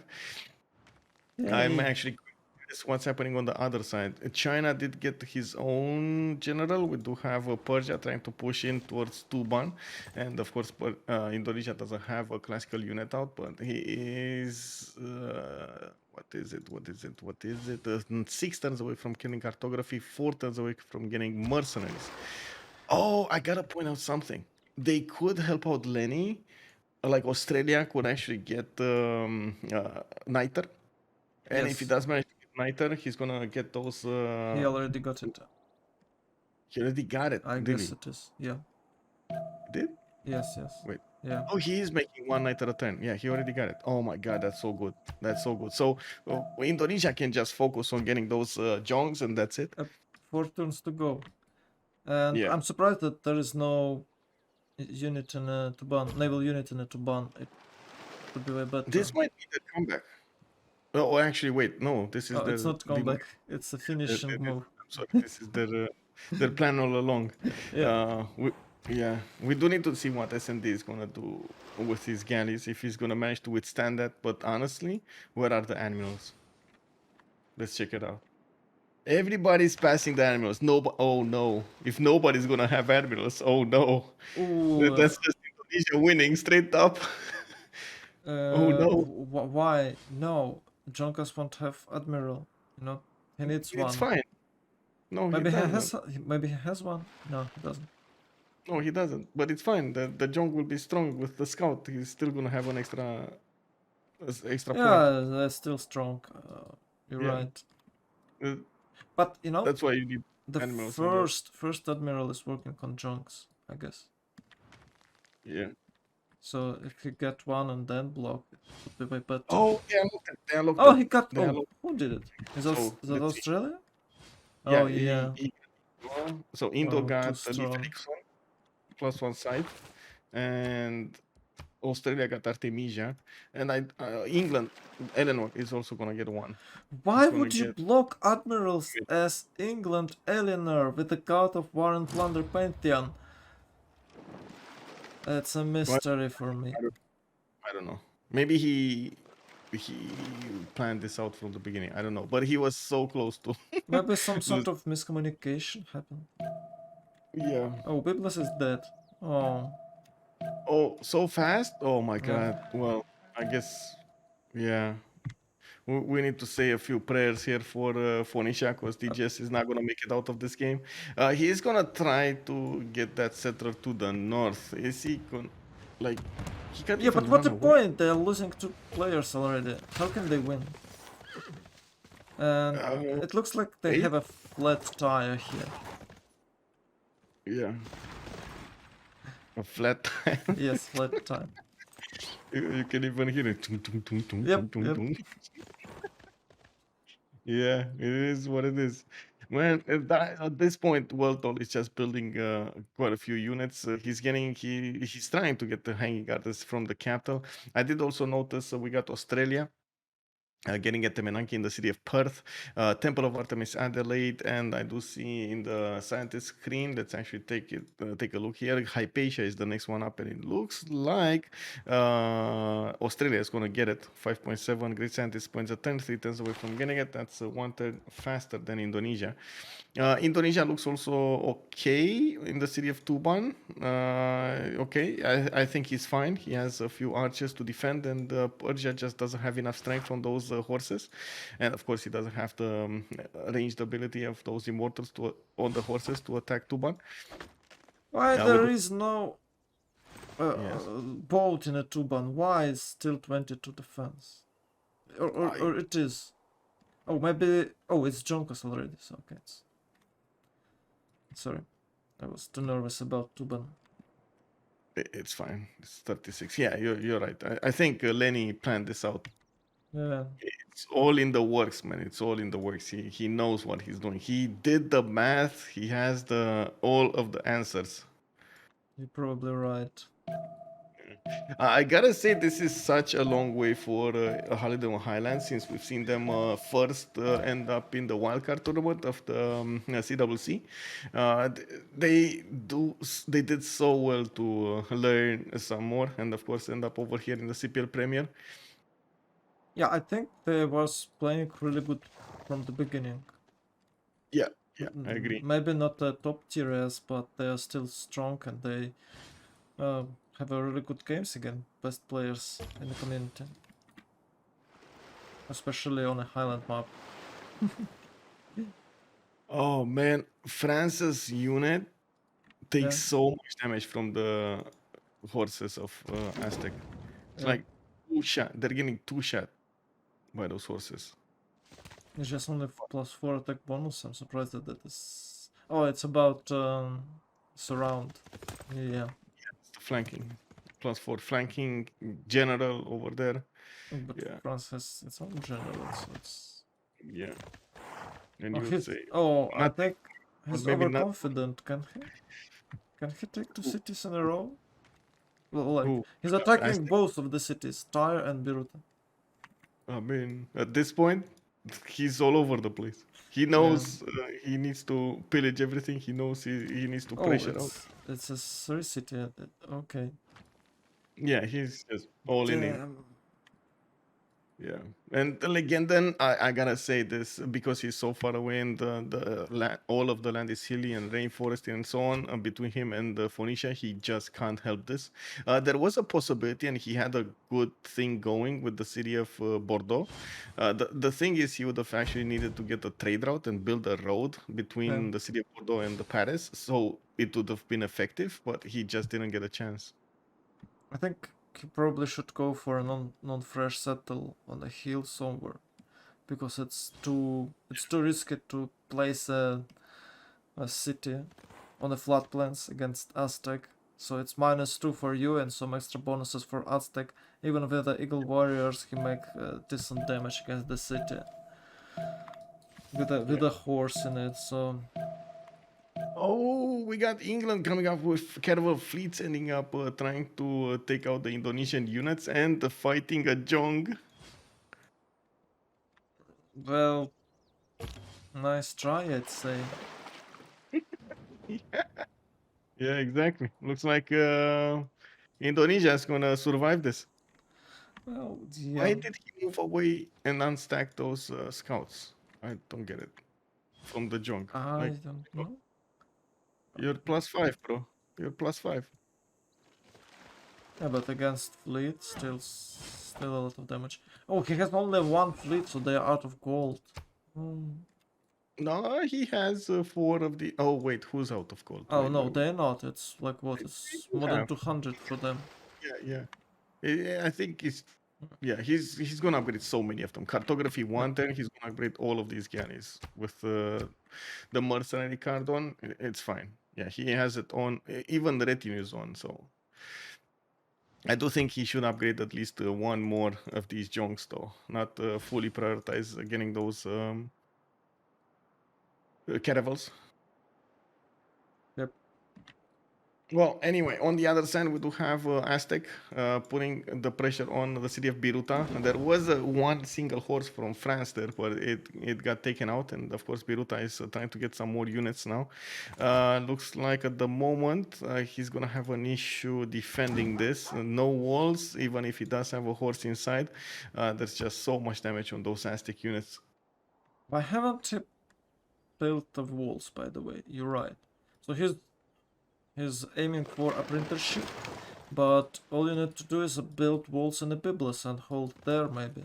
Speaker 1: I'm
Speaker 2: Yay.
Speaker 1: actually curious what's happening on the other side. China did get his own general. We do have Persia trying to push in towards Tuban, and of course, Indonesia doesn't have a classical unit out, but he is. What is it? What is it? What is it? 6 turns away from killing cartography, 4 turns away from getting mercenaries. Oh, I gotta point out something. They could help out Lenny. Like Australia could actually get Niter. And if he
Speaker 2: Yes.
Speaker 1: does manage to get Niter, he's gonna get those.
Speaker 2: He already got it.
Speaker 1: He already got it,
Speaker 2: I
Speaker 1: did
Speaker 2: guess
Speaker 1: he?
Speaker 2: it is. Yeah.
Speaker 1: Did?
Speaker 2: Yes. Yes.
Speaker 1: Wait.
Speaker 2: Yeah.
Speaker 1: Oh, he is making one Niter a turn. Yeah, he already got it. Oh my god, that's so good. That's so good. So Indonesia can just focus on getting those Jongs, and that's it.
Speaker 2: 4 turns to go. And
Speaker 1: Yeah.
Speaker 2: I'm surprised that there is no unit in a Tuban, naval unit in a Tuban. It would be way better.
Speaker 1: This might be the comeback. Oh, actually, wait. No, this is
Speaker 2: Oh, it's
Speaker 1: their
Speaker 2: not
Speaker 1: demise.
Speaker 2: comeback. It's a finishing move.
Speaker 1: I'm sorry. This is their plan all along.
Speaker 2: Yeah.
Speaker 1: Yeah, we do need to see what SND is gonna do with his galleys if he's gonna manage to withstand that. But honestly, where are the animals? Let's check it out. Everybody's passing the animals. No, oh no! If nobody's gonna have animals, oh no!
Speaker 2: Ooh.
Speaker 1: That's just Indonesia winning straight up. Oh no!
Speaker 2: Why? No. Jonkas won't have admiral. You know, he needs
Speaker 1: It's
Speaker 2: one.
Speaker 1: fine. No, he
Speaker 2: Maybe he
Speaker 1: doesn't.
Speaker 2: has. Maybe he has one. No, he doesn't.
Speaker 1: No, he doesn't. But it's fine. The Jong will be strong with the scout. He's still gonna have an extra point.
Speaker 2: Yeah, that's still strong. You're
Speaker 1: Yeah.
Speaker 2: right.
Speaker 1: Uh,
Speaker 2: But you know,
Speaker 1: That's why you need
Speaker 2: the
Speaker 1: animals, I guess.
Speaker 2: first admiral is working on Jonks, I guess.
Speaker 1: Yeah.
Speaker 2: So if you get one and then block, it would be way better.
Speaker 1: Oh, they unlocked it. They unlocked
Speaker 2: Oh,
Speaker 1: it.
Speaker 2: he got.
Speaker 1: They
Speaker 2: Oh,
Speaker 1: unlocked
Speaker 2: who did it? Is
Speaker 1: So
Speaker 2: that
Speaker 1: let's see.
Speaker 2: Australia?
Speaker 1: Yeah,
Speaker 2: Oh yeah.
Speaker 1: So Indo
Speaker 2: Oh, too
Speaker 1: got the
Speaker 2: strong.
Speaker 1: Firaxis plus one side, and Australia got Artemisia, and England, Eleanor is also gonna get one.
Speaker 2: Why
Speaker 1: gonna
Speaker 2: would you
Speaker 1: get-
Speaker 2: block admirals as England Eleanor with the God of War and Plunder Pantheon? That's a mystery for me.
Speaker 1: I don't know. Maybe he planned this out from the beginning. I don't know, but he was so close to.
Speaker 2: Maybe some sort of miscommunication happened.
Speaker 1: Yeah.
Speaker 2: Oh, Biblis is dead. Oh,
Speaker 1: Oh, so fast? Oh my
Speaker 2: Yeah.
Speaker 1: god. Well, I guess, yeah. We need to say a few prayers here for Phoenicia because DGS is not going to make it out of this game. He is going to try to get that settler to the north. Is he going like, he can't
Speaker 2: yeah,
Speaker 1: even
Speaker 2: but what's the
Speaker 1: run away.
Speaker 2: point? They're losing 2 players already. How can they win? And it looks like they
Speaker 1: wait.
Speaker 2: have a flat tire here.
Speaker 1: Yeah. A flat tire.
Speaker 2: Yes, flat tire.
Speaker 1: You can even hear it. Tung, tung, tung, tung,
Speaker 2: Yep,
Speaker 1: tung,
Speaker 2: yep.
Speaker 1: tung. Yeah, it is what it is. Man, at this point, Worldall is just building quite a few units. He's trying to get the hanging gardens from the capital. I did also notice we got Australia. Getting at Temenanki in the city of Perth, Temple of Artemis Adelaide, and I do see in the scientist screen. Let's actually take a look here. Hypatia is the next one up, and it looks like Australia is going to get it. 5.7 great scientist points a turn, 3 turns away from getting it. That's 1 turn faster than Indonesia. Indonesia looks also okay in the city of Tuban. Okay, I think he's fine. He has a few archers to defend, and Persia just doesn't have enough strength on those horses. And of course, he doesn't have the ranged ability of those immortals on the horses to attack Tuban.
Speaker 2: Why
Speaker 1: Yeah,
Speaker 2: there is no
Speaker 1: Yes.
Speaker 2: Boat in a two-ban. Why is still 20 to defense? Or it is. Oh, maybe. Oh, it's Jonkers already. So okay. Sorry, I was too nervous about two-ban.
Speaker 1: It's fine. It's 36. Yeah, you're right. I think Lenny planned this out.
Speaker 2: Yeah,
Speaker 1: It's all in the works, man. It's all in the works. He knows what he's doing. He did the math. He has the all of the answers.
Speaker 2: you're probably right.
Speaker 1: I gotta say, this is such a long way for a Holiday on Highlands since we've seen them first end up in the wildcard tournament of the CWC. They did so well to learn some more, and of course end up over here in the CPL Premier.
Speaker 2: Yeah, I think they was playing really good from the beginning.
Speaker 1: Yeah, yeah, I agree.
Speaker 2: Maybe not the top tier as, but they are still strong and they have a really good games again. Best players in the community, especially on a Highland map.
Speaker 1: Oh man, France's unit takes
Speaker 2: Yeah,
Speaker 1: so much damage from the horses of Aztec. It's
Speaker 2: yeah.
Speaker 1: like two shot. They're getting two shot by those horses.
Speaker 2: It's just only +4 attack bonus. I'm surprised that that is. Oh, it's about surround. Yeah,
Speaker 1: It's the flanking. +4 flanking general over there.
Speaker 2: but
Speaker 1: Yeah,
Speaker 2: France has its own general, so it's.
Speaker 1: yeah. And
Speaker 2: Oh,
Speaker 1: you would
Speaker 2: he's.
Speaker 1: say
Speaker 2: Oh, I
Speaker 1: not,
Speaker 2: think
Speaker 1: or
Speaker 2: he's
Speaker 1: maybe not.
Speaker 2: overconfident. Can he? Can he take two
Speaker 1: Who?
Speaker 2: cities in a row? Well, like
Speaker 1: Who?
Speaker 2: he's attacking
Speaker 1: Aztec.
Speaker 2: both of the cities, Tyre and Biruta.
Speaker 1: I mean, at this point, he's all over the place. He
Speaker 2: Yeah.
Speaker 1: knows he needs to pillage everything. He knows he needs to
Speaker 2: Oh,
Speaker 1: pressure out.
Speaker 2: it's a three city. Okay.
Speaker 1: Yeah, he's just all in it.
Speaker 2: Damn.
Speaker 1: Yeah, and then again, then I gotta say this because he's so far away, and all of the land is hilly and rainforest and so on. Between him and Phoenicia, he just can't help this. There was a possibility, and he had a good thing going with the city of Bordeaux. The thing is, he would have actually needed to get a trade route and build a road between
Speaker 2: Yeah.
Speaker 1: the city of Bordeaux and the Paris, so it would have been effective. But he just didn't get a chance.
Speaker 2: I think he probably should go for a non-fresh settle on a hill somewhere, because it's too risky to place a city on the flatlands against Aztec. So it's -2 for you and some extra bonuses for Aztec. Even with the Eagle Warriors, he make decent damage against the city with a horse in it. So
Speaker 1: Oh, we got England coming up with caravel fleets ending up trying to take out the Indonesian units and fighting a Jong.
Speaker 2: well, nice try, I'd say.
Speaker 1: Yeah, exactly. Looks like Indonesia is gonna survive this.
Speaker 2: Well,
Speaker 1: Why
Speaker 2: yeah.
Speaker 1: did he move away and unstack those scouts? I don't get it. From the Jong.
Speaker 2: I
Speaker 1: Like,
Speaker 2: don't know.
Speaker 1: you're +5, bro. You're +5.
Speaker 2: Yeah, but against fleet, still a lot of damage. Oh, he has only one fleet, so they are out of gold. Hmm.
Speaker 1: No, he has 4 of the. Oh, wait, who's out of gold?
Speaker 2: Oh
Speaker 1: Wait,
Speaker 2: no,
Speaker 1: wait, wait.
Speaker 2: they're not. It's like what?
Speaker 1: They
Speaker 2: It's
Speaker 1: do
Speaker 2: more than
Speaker 1: have.
Speaker 2: 200 for them.
Speaker 1: Yeah, yeah. I think he's gonna upgrade so many of them. Cartography
Speaker 2: Yeah.
Speaker 1: 110, he's gonna upgrade all of these galleys with the mercenary card on. It's fine. Yeah, he has it on. Even the retinue is on. So I do think he should upgrade at least one more of these jonks, though. Not fully prioritize getting those caravels.
Speaker 2: Yep.
Speaker 1: Well, anyway, on the other side, we do have Aztec putting the pressure on the city of Biruta. And there was one single horse from France there, but it got taken out. And of course, Biruta is trying to get some more units now. Looks like at the moment he's going to have an issue defending this. No walls, even if he does have a horse inside. There's just so much damage on those Aztec units.
Speaker 2: I haven't built the walls, by the way. You're right. So he's aiming for a printer ship, but all you need to do is build walls in the Biblos and hold there, maybe.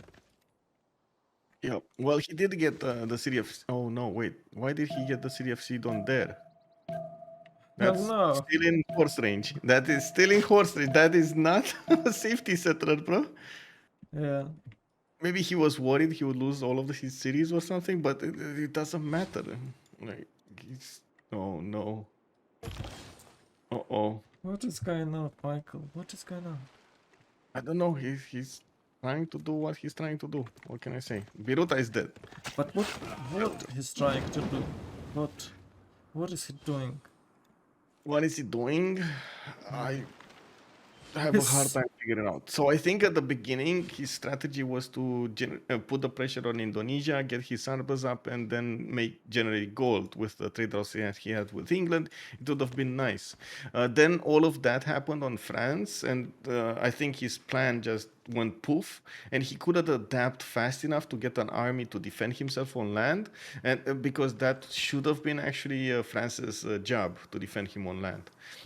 Speaker 1: Yeah, well, he did get the city of. Oh no, wait. Why did he get the city of Sidon there? That's
Speaker 2: no.
Speaker 1: still in horse range. That is still in horse range. That is not a safety settler, bro.
Speaker 2: Yeah.
Speaker 1: Maybe he was worried he would lose all of his cities or something, but it doesn't matter. Like, he's... Oh, no. Uh-oh.
Speaker 2: What is going on, Michael? What is going on?
Speaker 1: I don't know. He's trying to do what he's trying to do. What can I say? Biruta is dead.
Speaker 2: But what he's trying to do? What is he doing?
Speaker 1: What is he doing? I have a hard
Speaker 2: His
Speaker 1: time figuring out. So I think at the beginning his strategy was to put the pressure on Indonesia, get his surplus up, and then generate gold with the trade routes he had with England. It would have been nice. Then all of that happened on France, and I think his plan just went poof, and he couldn't adapt fast enough to get an army to defend himself on land, and because that should have been actually France's job to defend him on land.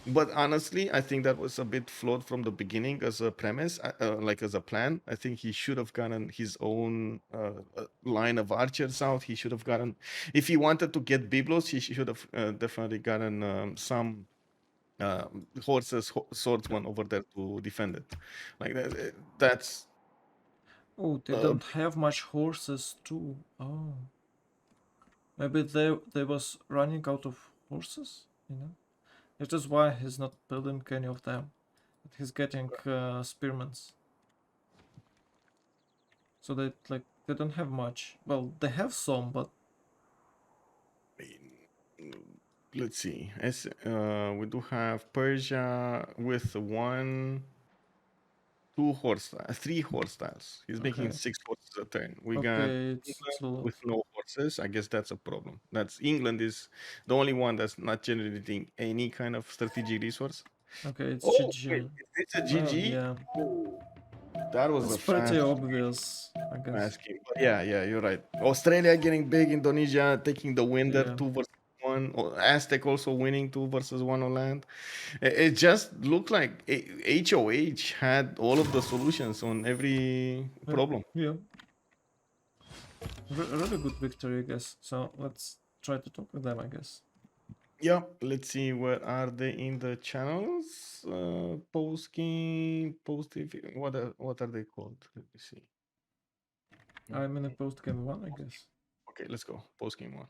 Speaker 1: But honestly, I think that was a bit flawed from the beginning as a premise, like as a plan. I think he should have gotten his own line of archers out. He should have gotten, if he wanted to get Byblos, he should have definitely gotten some swordsman over there to defend it. Like that, that's
Speaker 2: oh, they
Speaker 1: uh,
Speaker 2: don't have much horses too. Oh, maybe they was running out of horses. You know, it is why he's not building any of them. But he's getting spearments. So they don't have much. Well, they have some, but
Speaker 1: let's see. We do have Persia with three horse styles. He's making
Speaker 2: okay.
Speaker 1: 6 horses a turn. We got
Speaker 2: Okay, it's a
Speaker 1: England
Speaker 2: lot.
Speaker 1: with no horses. I guess that's a problem. That's England is the only one that's not generating any kind of strategic resource.
Speaker 2: Okay, it's
Speaker 1: Oh, wait,
Speaker 2: GG.
Speaker 1: is this a
Speaker 2: Well,
Speaker 1: GG?
Speaker 2: yeah,
Speaker 1: That was
Speaker 2: it's
Speaker 1: a
Speaker 2: pretty
Speaker 1: fast
Speaker 2: obvious, I guess.
Speaker 1: game. Yeah, you're right. Australia getting big, Indonesia taking the win there,
Speaker 2: Yeah.
Speaker 1: 2 versus 1. Aztec also winning 2 versus 1 on land. It just looked like HOH had all of the solutions on every problem.
Speaker 2: Yeah. Really good victory, I guess. So let's try to talk with them, I guess.
Speaker 1: Yeah, let's see where are they in the channels. Post game, what are they called? Let me see.
Speaker 2: I'm in a post game 1, I guess.
Speaker 1: Okay, let's go. Post game 1.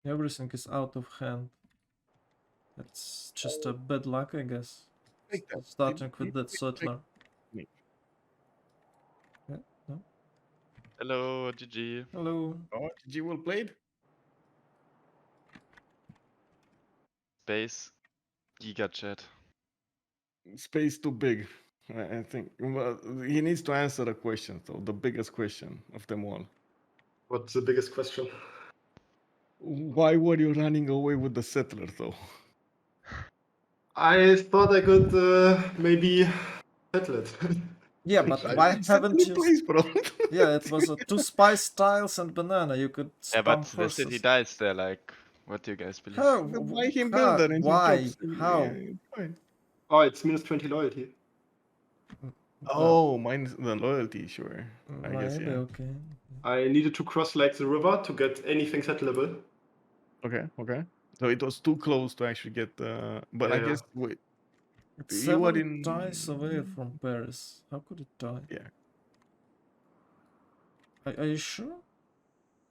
Speaker 2: Everything is out of hand. It's just a bad luck, I guess.
Speaker 1: Take that.
Speaker 2: Starting with that settler.
Speaker 1: me.
Speaker 2: Yeah, no?
Speaker 4: Hello, GG.
Speaker 2: Hello.
Speaker 1: Oh, GG well played.
Speaker 4: Space. Giga chat.
Speaker 1: Space too big. I think. Well, he needs to answer a question, though, the biggest question of them all.
Speaker 5: What's the biggest question?
Speaker 1: Why were you running away with the settler, though?
Speaker 5: I thought I could maybe settle it.
Speaker 2: Yeah, but why haven't you?
Speaker 1: Place, bro?
Speaker 2: Yeah, it was 2 spice tiles and banana. You could
Speaker 4: Yeah,
Speaker 2: spam
Speaker 4: but the
Speaker 2: horses.
Speaker 4: city dies there, like, what do you guys believe?
Speaker 2: How?
Speaker 1: Why him
Speaker 2: How?
Speaker 1: builder and
Speaker 2: Why?
Speaker 1: he drops?
Speaker 2: How?
Speaker 1: Yeah, it's fine.
Speaker 5: Oh, it's minus 20 loyalty.
Speaker 1: Oh, mine's the loyalty, sure. I guess,
Speaker 2: Maybe,
Speaker 1: yeah.
Speaker 2: okay.
Speaker 5: I needed to cross like the river to get anything settleable.
Speaker 1: Okay. So it was too close to actually get. But I
Speaker 5: Yeah.
Speaker 1: guess wait,
Speaker 2: It's
Speaker 1: you were
Speaker 2: 7
Speaker 1: in.
Speaker 2: dice away from Paris. How could it die?
Speaker 1: Yeah.
Speaker 2: Are you sure?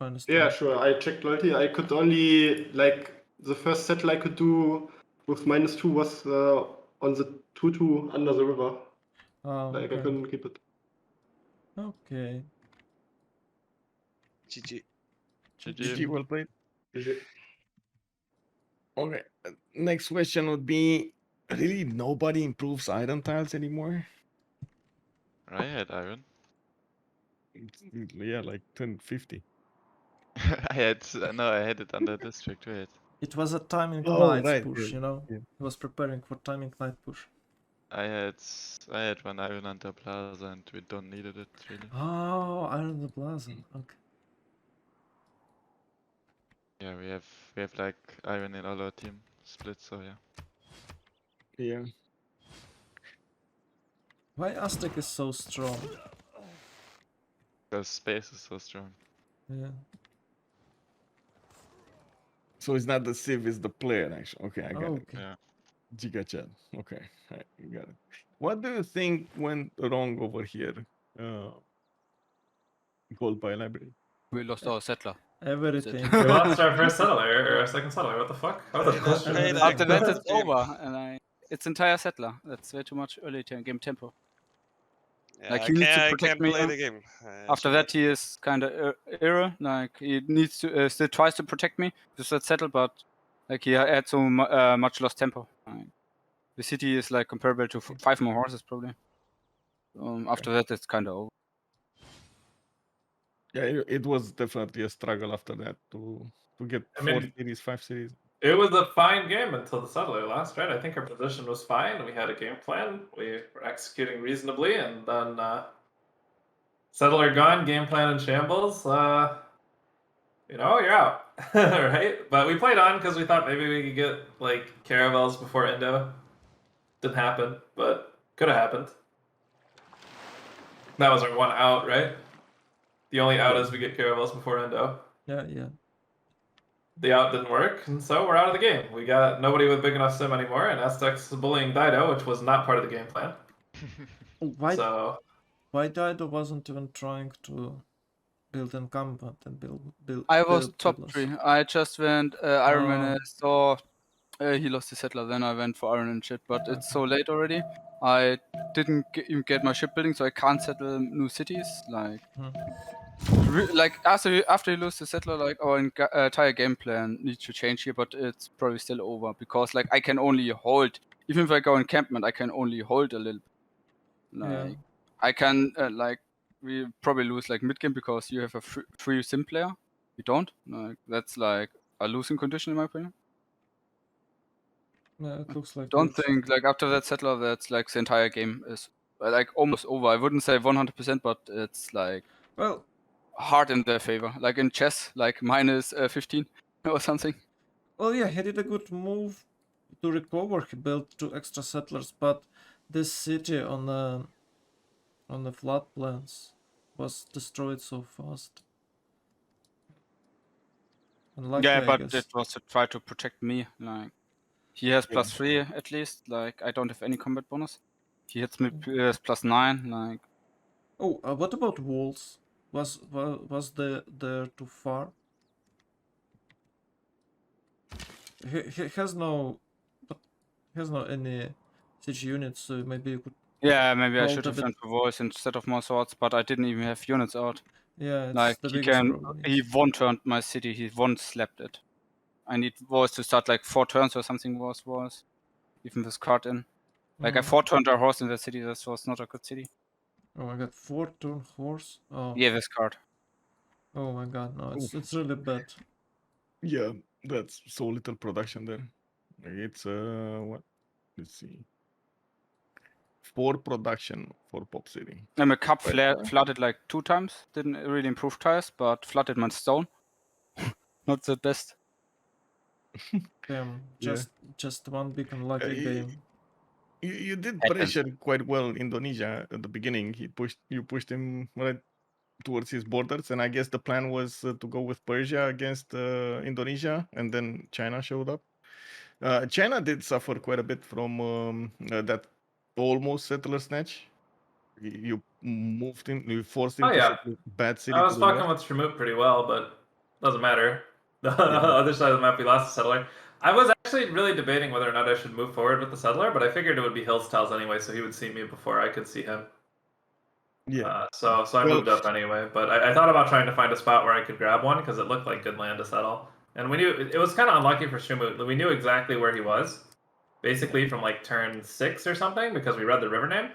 Speaker 2: I understand.
Speaker 5: Yeah, sure. I checked loyalty. I could only like the first settle I could do with minus 2 was on the 2-2 under the river.
Speaker 2: Oh,
Speaker 5: Like I
Speaker 2: okay.
Speaker 5: couldn't keep it.
Speaker 2: Okay.
Speaker 3: GG.
Speaker 1: GG, well played.
Speaker 5: GG.
Speaker 1: Okay. Next question would be: really, nobody improves iron tiles anymore?
Speaker 4: I had iron.
Speaker 1: Yeah, like 1050.
Speaker 4: I had it under district, wait.
Speaker 2: It was a timing
Speaker 1: Oh,
Speaker 2: knights
Speaker 1: right,
Speaker 2: push,
Speaker 1: yeah,
Speaker 2: you know?
Speaker 1: yeah.
Speaker 2: He was preparing for timing knight push.
Speaker 4: I had 1 iron under plaza and we don't needed it really.
Speaker 2: Oh, Iron the Plaza. Okay.
Speaker 4: Yeah, we have like iron in all our team split, so yeah.
Speaker 1: Yeah.
Speaker 2: Why Aztec is so strong?
Speaker 4: Because space is so strong.
Speaker 2: Yeah.
Speaker 1: So it's not the Civ, it's the player, actually. Okay, I got it.
Speaker 2: Okay.
Speaker 4: Yeah.
Speaker 1: Giga chat. Okay, I got it. What do you think went wrong over here? Gold by library.
Speaker 6: We lost our settler.
Speaker 2: Everything.
Speaker 7: We lost our first settler, or our second settler. What the fuck? How the
Speaker 2: That's
Speaker 7: question?
Speaker 2: right.
Speaker 6: After that, it's over, and it's entire settler. That's way too much early game tempo.
Speaker 8: Yeah,
Speaker 6: Like,
Speaker 8: I
Speaker 6: he needs to
Speaker 8: can't
Speaker 6: protect me,
Speaker 8: play
Speaker 6: yeah.
Speaker 8: the game.
Speaker 6: After that, he is kind of error. Like, he needs to still tries to protect me with that settle, but like he had so much lost tempo. Like, the city is like comparable to 5 more horses probably. After that, it's kind of over.
Speaker 1: Yeah, it was definitely a struggle after that to get
Speaker 7: I
Speaker 1: 4
Speaker 7: mean-
Speaker 1: series, 5 series.
Speaker 7: It was a fine game until the settler lost, right? I think our position was fine. We had a game plan. We were executing reasonably, and then settler gone, game plan in shambles. You're out, right? But we played on because we thought maybe we could get like caravels before Indo. Didn't happen, but could have happened. That was our one out, right? The only out is we get caravels before Indo.
Speaker 2: Yeah.
Speaker 7: The out didn't work, and so we're out of the game. We got nobody with big enough sim anymore, and Aztec's bullying Dido, which was not part of the game plan.
Speaker 2: Why
Speaker 7: So
Speaker 2: why Dido wasn't even trying to build encampment and build
Speaker 6: I was
Speaker 2: build
Speaker 6: top
Speaker 2: settlers?
Speaker 6: 3. I just went Iron Man.
Speaker 2: Oh.
Speaker 6: I saw he lost the settler. Then I went for Iron and shit. But it's so late already. I didn't even get my shipbuilding, so I can't settle new cities. Like, like after you lose the settler, like our entire game plan needs to change here. But it's probably still over because like I can only hold. Even if I go encampment, I can only hold a little. Like,
Speaker 2: Yeah.
Speaker 6: I can like we probably lose like mid game because you have a free sim player. We don't. Like, that's like a losing condition in my opinion.
Speaker 2: Yeah, it looks like
Speaker 6: Don't
Speaker 2: it.
Speaker 6: think like after that settler, that's like the entire game is like almost over. I wouldn't say 100%, but it's like
Speaker 2: Well,
Speaker 6: hard in their favor. Like in chess, like minus 15 or something.
Speaker 2: well, yeah, he did a good move to recover. He built 2 extra settlers, but this city on the floodplains was destroyed so fast. Unlucky,
Speaker 6: Yeah,
Speaker 2: I
Speaker 6: but
Speaker 2: guess.
Speaker 6: it was to try to protect me. Like, he has +3 at least. Like, I don't have any combat bonus. He hits me +9. Like,
Speaker 2: Oh, what about walls? Was there too far? He has no any siege units, so maybe you could.
Speaker 6: yeah, maybe I
Speaker 2: Hold
Speaker 6: should
Speaker 2: a
Speaker 6: have
Speaker 2: bit-
Speaker 6: went for voice instead of more swords, but I didn't even have units out.
Speaker 2: Yeah, it's
Speaker 6: Like,
Speaker 2: the
Speaker 6: he
Speaker 2: biggest
Speaker 6: can,
Speaker 2: problem.
Speaker 6: he one-turned my city, he one-slapped it. I need voice to start like 4 turns or something was. Even with card in. Like, I 4-turned our horse in the city, that was not a good city.
Speaker 2: Oh my god, 4-turn horse. Oh.
Speaker 6: Yeah, this card.
Speaker 2: Oh my god, no, it's really bad.
Speaker 1: Yeah, that's so little production there. It's what? Let's see. 4 production for Pop City.
Speaker 6: And my cup
Speaker 1: Right.
Speaker 6: flooded like 2 times. Didn't really improve tires, but flooded my stone. Not the best.
Speaker 2: Damn,
Speaker 1: Yeah.
Speaker 2: just one big unlucky
Speaker 1: y-
Speaker 2: game.
Speaker 1: You did
Speaker 6: Happens.
Speaker 1: pressure quite well Indonesia at the beginning. You pushed him right towards his borders, and I guess the plan was to go with Persia against Indonesia, and then China showed up. China did suffer quite a bit from that almost settler snatch. You moved him, you forced him
Speaker 7: Oh,
Speaker 1: to
Speaker 7: yeah.
Speaker 1: settle bad city.
Speaker 7: I was
Speaker 1: to the
Speaker 7: fucking
Speaker 1: left.
Speaker 7: with Shramut pretty well, but doesn't matter. The
Speaker 1: Yeah.
Speaker 7: other side of the map, we lost the settler. I was actually really debating whether or not I should move forward with the settler, but I figured it would be Hill's Tells anyway, so he would see me before I could see him.
Speaker 1: Yeah.
Speaker 7: So I
Speaker 1: Well-
Speaker 7: moved up anyway, but I thought about trying to find a spot where I could grab one because it looked like good land to settle. And we knew it was kind of unlucky for Shramut. We knew exactly where he was, basically from like turn 6 or something, because we read the river name.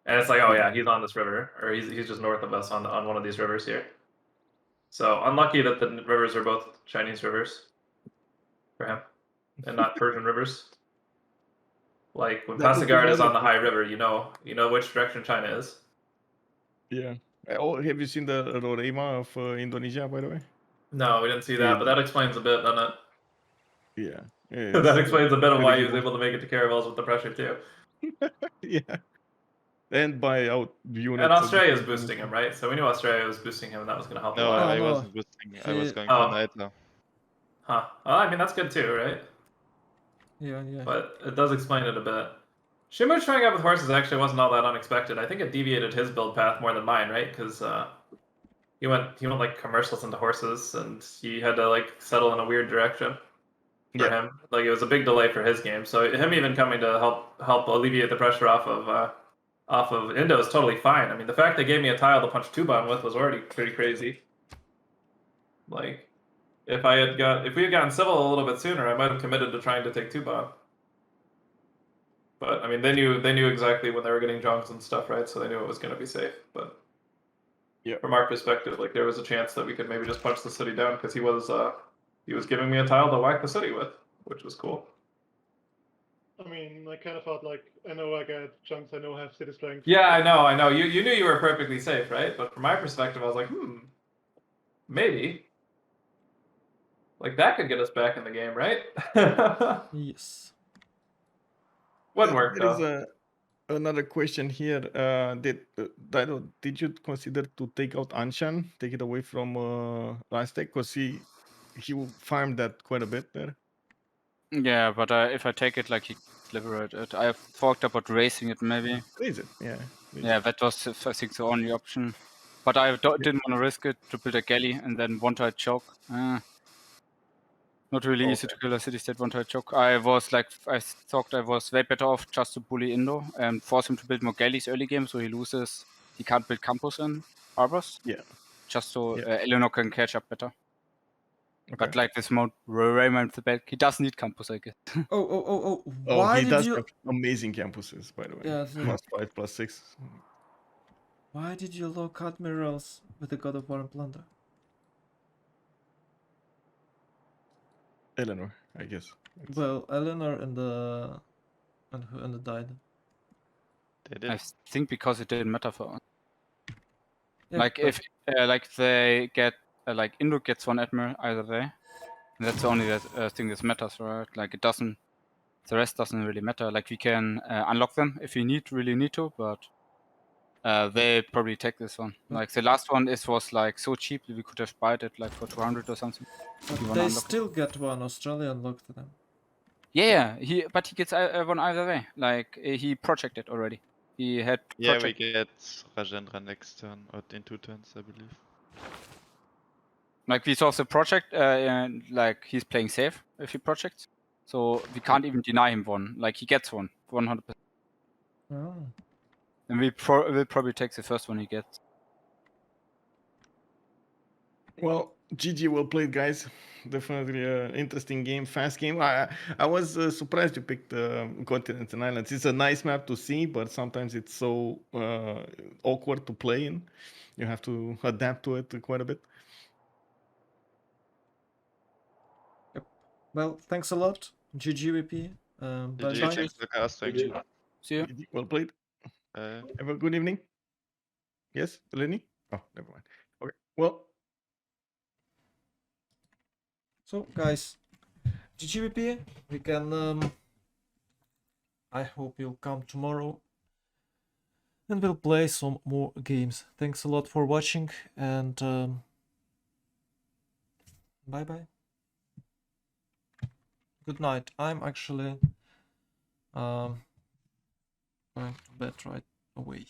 Speaker 7: And it's like, oh yeah, he's on this river, or he's just north of us on one of these rivers here. So unlucky that the rivers are both Chinese rivers for him, and not Persian rivers. Like when
Speaker 1: That would be
Speaker 7: Pasigard is on the
Speaker 1: wonderful.
Speaker 7: high river, you know which direction China is.
Speaker 1: Yeah. Oh, have you seen the Roraima of Indonesia, by the way?
Speaker 7: No, we didn't see that,
Speaker 1: Yeah.
Speaker 7: but that explains a bit, doesn't it?
Speaker 1: Yeah.
Speaker 7: That explains a bit of why he was
Speaker 1: pretty
Speaker 7: able to make it to caravels with the pressure too.
Speaker 1: Yeah. And buy out units.
Speaker 7: And
Speaker 1: at the
Speaker 7: Australia's
Speaker 1: same time.
Speaker 7: boosting him, right? So we knew Australia was boosting him, and that was going to help a
Speaker 4: No,
Speaker 7: lot.
Speaker 4: I
Speaker 2: no.
Speaker 4: wasn't boosting. I was
Speaker 2: He-
Speaker 4: going
Speaker 7: Oh.
Speaker 4: for Nightmare.
Speaker 7: Huh. Well, I mean, that's good too, right?
Speaker 2: Yeah.
Speaker 7: But it does explain it a bit. Shimu showing up with horses actually wasn't all that unexpected. I think it deviated his build path more than mine, right? Because he went like commercials into horses, and he had to like settle in a weird direction for him. Like it was a big delay for his game. So him even coming to help alleviate the pressure off of Indo is totally fine. I mean, the fact they gave me a tile to punch Tuban with was already pretty crazy. Like, if we had gotten civil a little bit sooner, I might have committed to trying to take Tuban. But I mean, they knew exactly when they were getting junks and stuff, right? So they knew it was going to be safe. But from our perspective, like there was a chance that we could maybe just punch the city down because he was giving me a tile to whack the city with, which was cool.
Speaker 8: I mean, I kind of thought like, I know I got chunks, I know I have city strength.
Speaker 7: Yeah, I know. You knew you were perfectly safe, right? But from my perspective, I was like, maybe. Like that could get us back in the game, right?
Speaker 2: Yes.
Speaker 7: Wouldn't work
Speaker 1: There is
Speaker 7: though.
Speaker 1: another question here. Dido, did you consider to take out Anshan, take it away from Aztec? Because he farmed that quite a bit there.
Speaker 6: Yeah, but if I take it, like, he liberate it. I thought about racing it, maybe.
Speaker 1: Raise it, yeah.
Speaker 6: Yeah, that was, I think, the only option. But I didn't want to risk it to build a galley and then one-tile choke. Not really easy to kill a city-state one-tile choke. I thought I was way better off just to bully Indo and force him to build more galleys early game, so he can't build campus in harbors.
Speaker 1: Yeah.
Speaker 6: Just so Eleanor can catch up better.
Speaker 1: Okay.
Speaker 6: But like this mode, Raymond the back, he does need campus, I guess.
Speaker 2: Oh.
Speaker 1: Oh,
Speaker 2: Why
Speaker 1: he
Speaker 2: did
Speaker 1: does
Speaker 2: you?
Speaker 1: have amazing campuses, by the way.
Speaker 2: Yeah,
Speaker 1: +5, +6.
Speaker 2: Why did you lock admirals with the God of War and Plunder?
Speaker 1: Eleanor, I guess.
Speaker 2: Well, Eleanor and the died.
Speaker 4: They did.
Speaker 6: I think because it didn't matter for us.
Speaker 2: Yeah,
Speaker 6: Like
Speaker 2: but-
Speaker 6: if like they get like Indo gets one admiral either way, and that's the only thing that matters, right? Like it doesn't, the rest doesn't really matter. Like we can unlock them if we really need to, but they probably take this one. Like the last one was like so cheap that we could have bought it like for 200 or something.
Speaker 2: But
Speaker 6: You wanna
Speaker 2: they
Speaker 6: unlock it?
Speaker 2: still get one. Australia unlocked them.
Speaker 6: Yeah, but he gets one either way. Like he projected already. He had
Speaker 4: Yeah, we
Speaker 6: project.
Speaker 4: get Rajendra next turn, or in 2 turns, I believe.
Speaker 6: Like we saw the project, and like he's playing safe if he projects, so we can't even deny him one. Like he gets one, 100%,
Speaker 2: Oh.
Speaker 6: and we'll probably take the first one he gets.
Speaker 1: Well, GG, well played, guys. Definitely an interesting game, fast game. I was surprised you picked Continents and Islands. It's a nice map to see, but sometimes it's so awkward to play in. You have to adapt to it quite a bit.
Speaker 2: Yep. Well, thanks a lot. GG VP. Bye
Speaker 4: GG,
Speaker 2: bye.
Speaker 4: thanks for casting.
Speaker 5: GG.
Speaker 6: See you.
Speaker 1: GG, well played.
Speaker 4: Bye.
Speaker 1: Have a good evening. Yes, Lenny? Oh, never mind. Okay, well.
Speaker 2: So, guys, GG VP. We can. I hope you'll come tomorrow. And we'll play some more games. Thanks a lot for watching, and bye bye. Good night. I'm actually going to bed right away.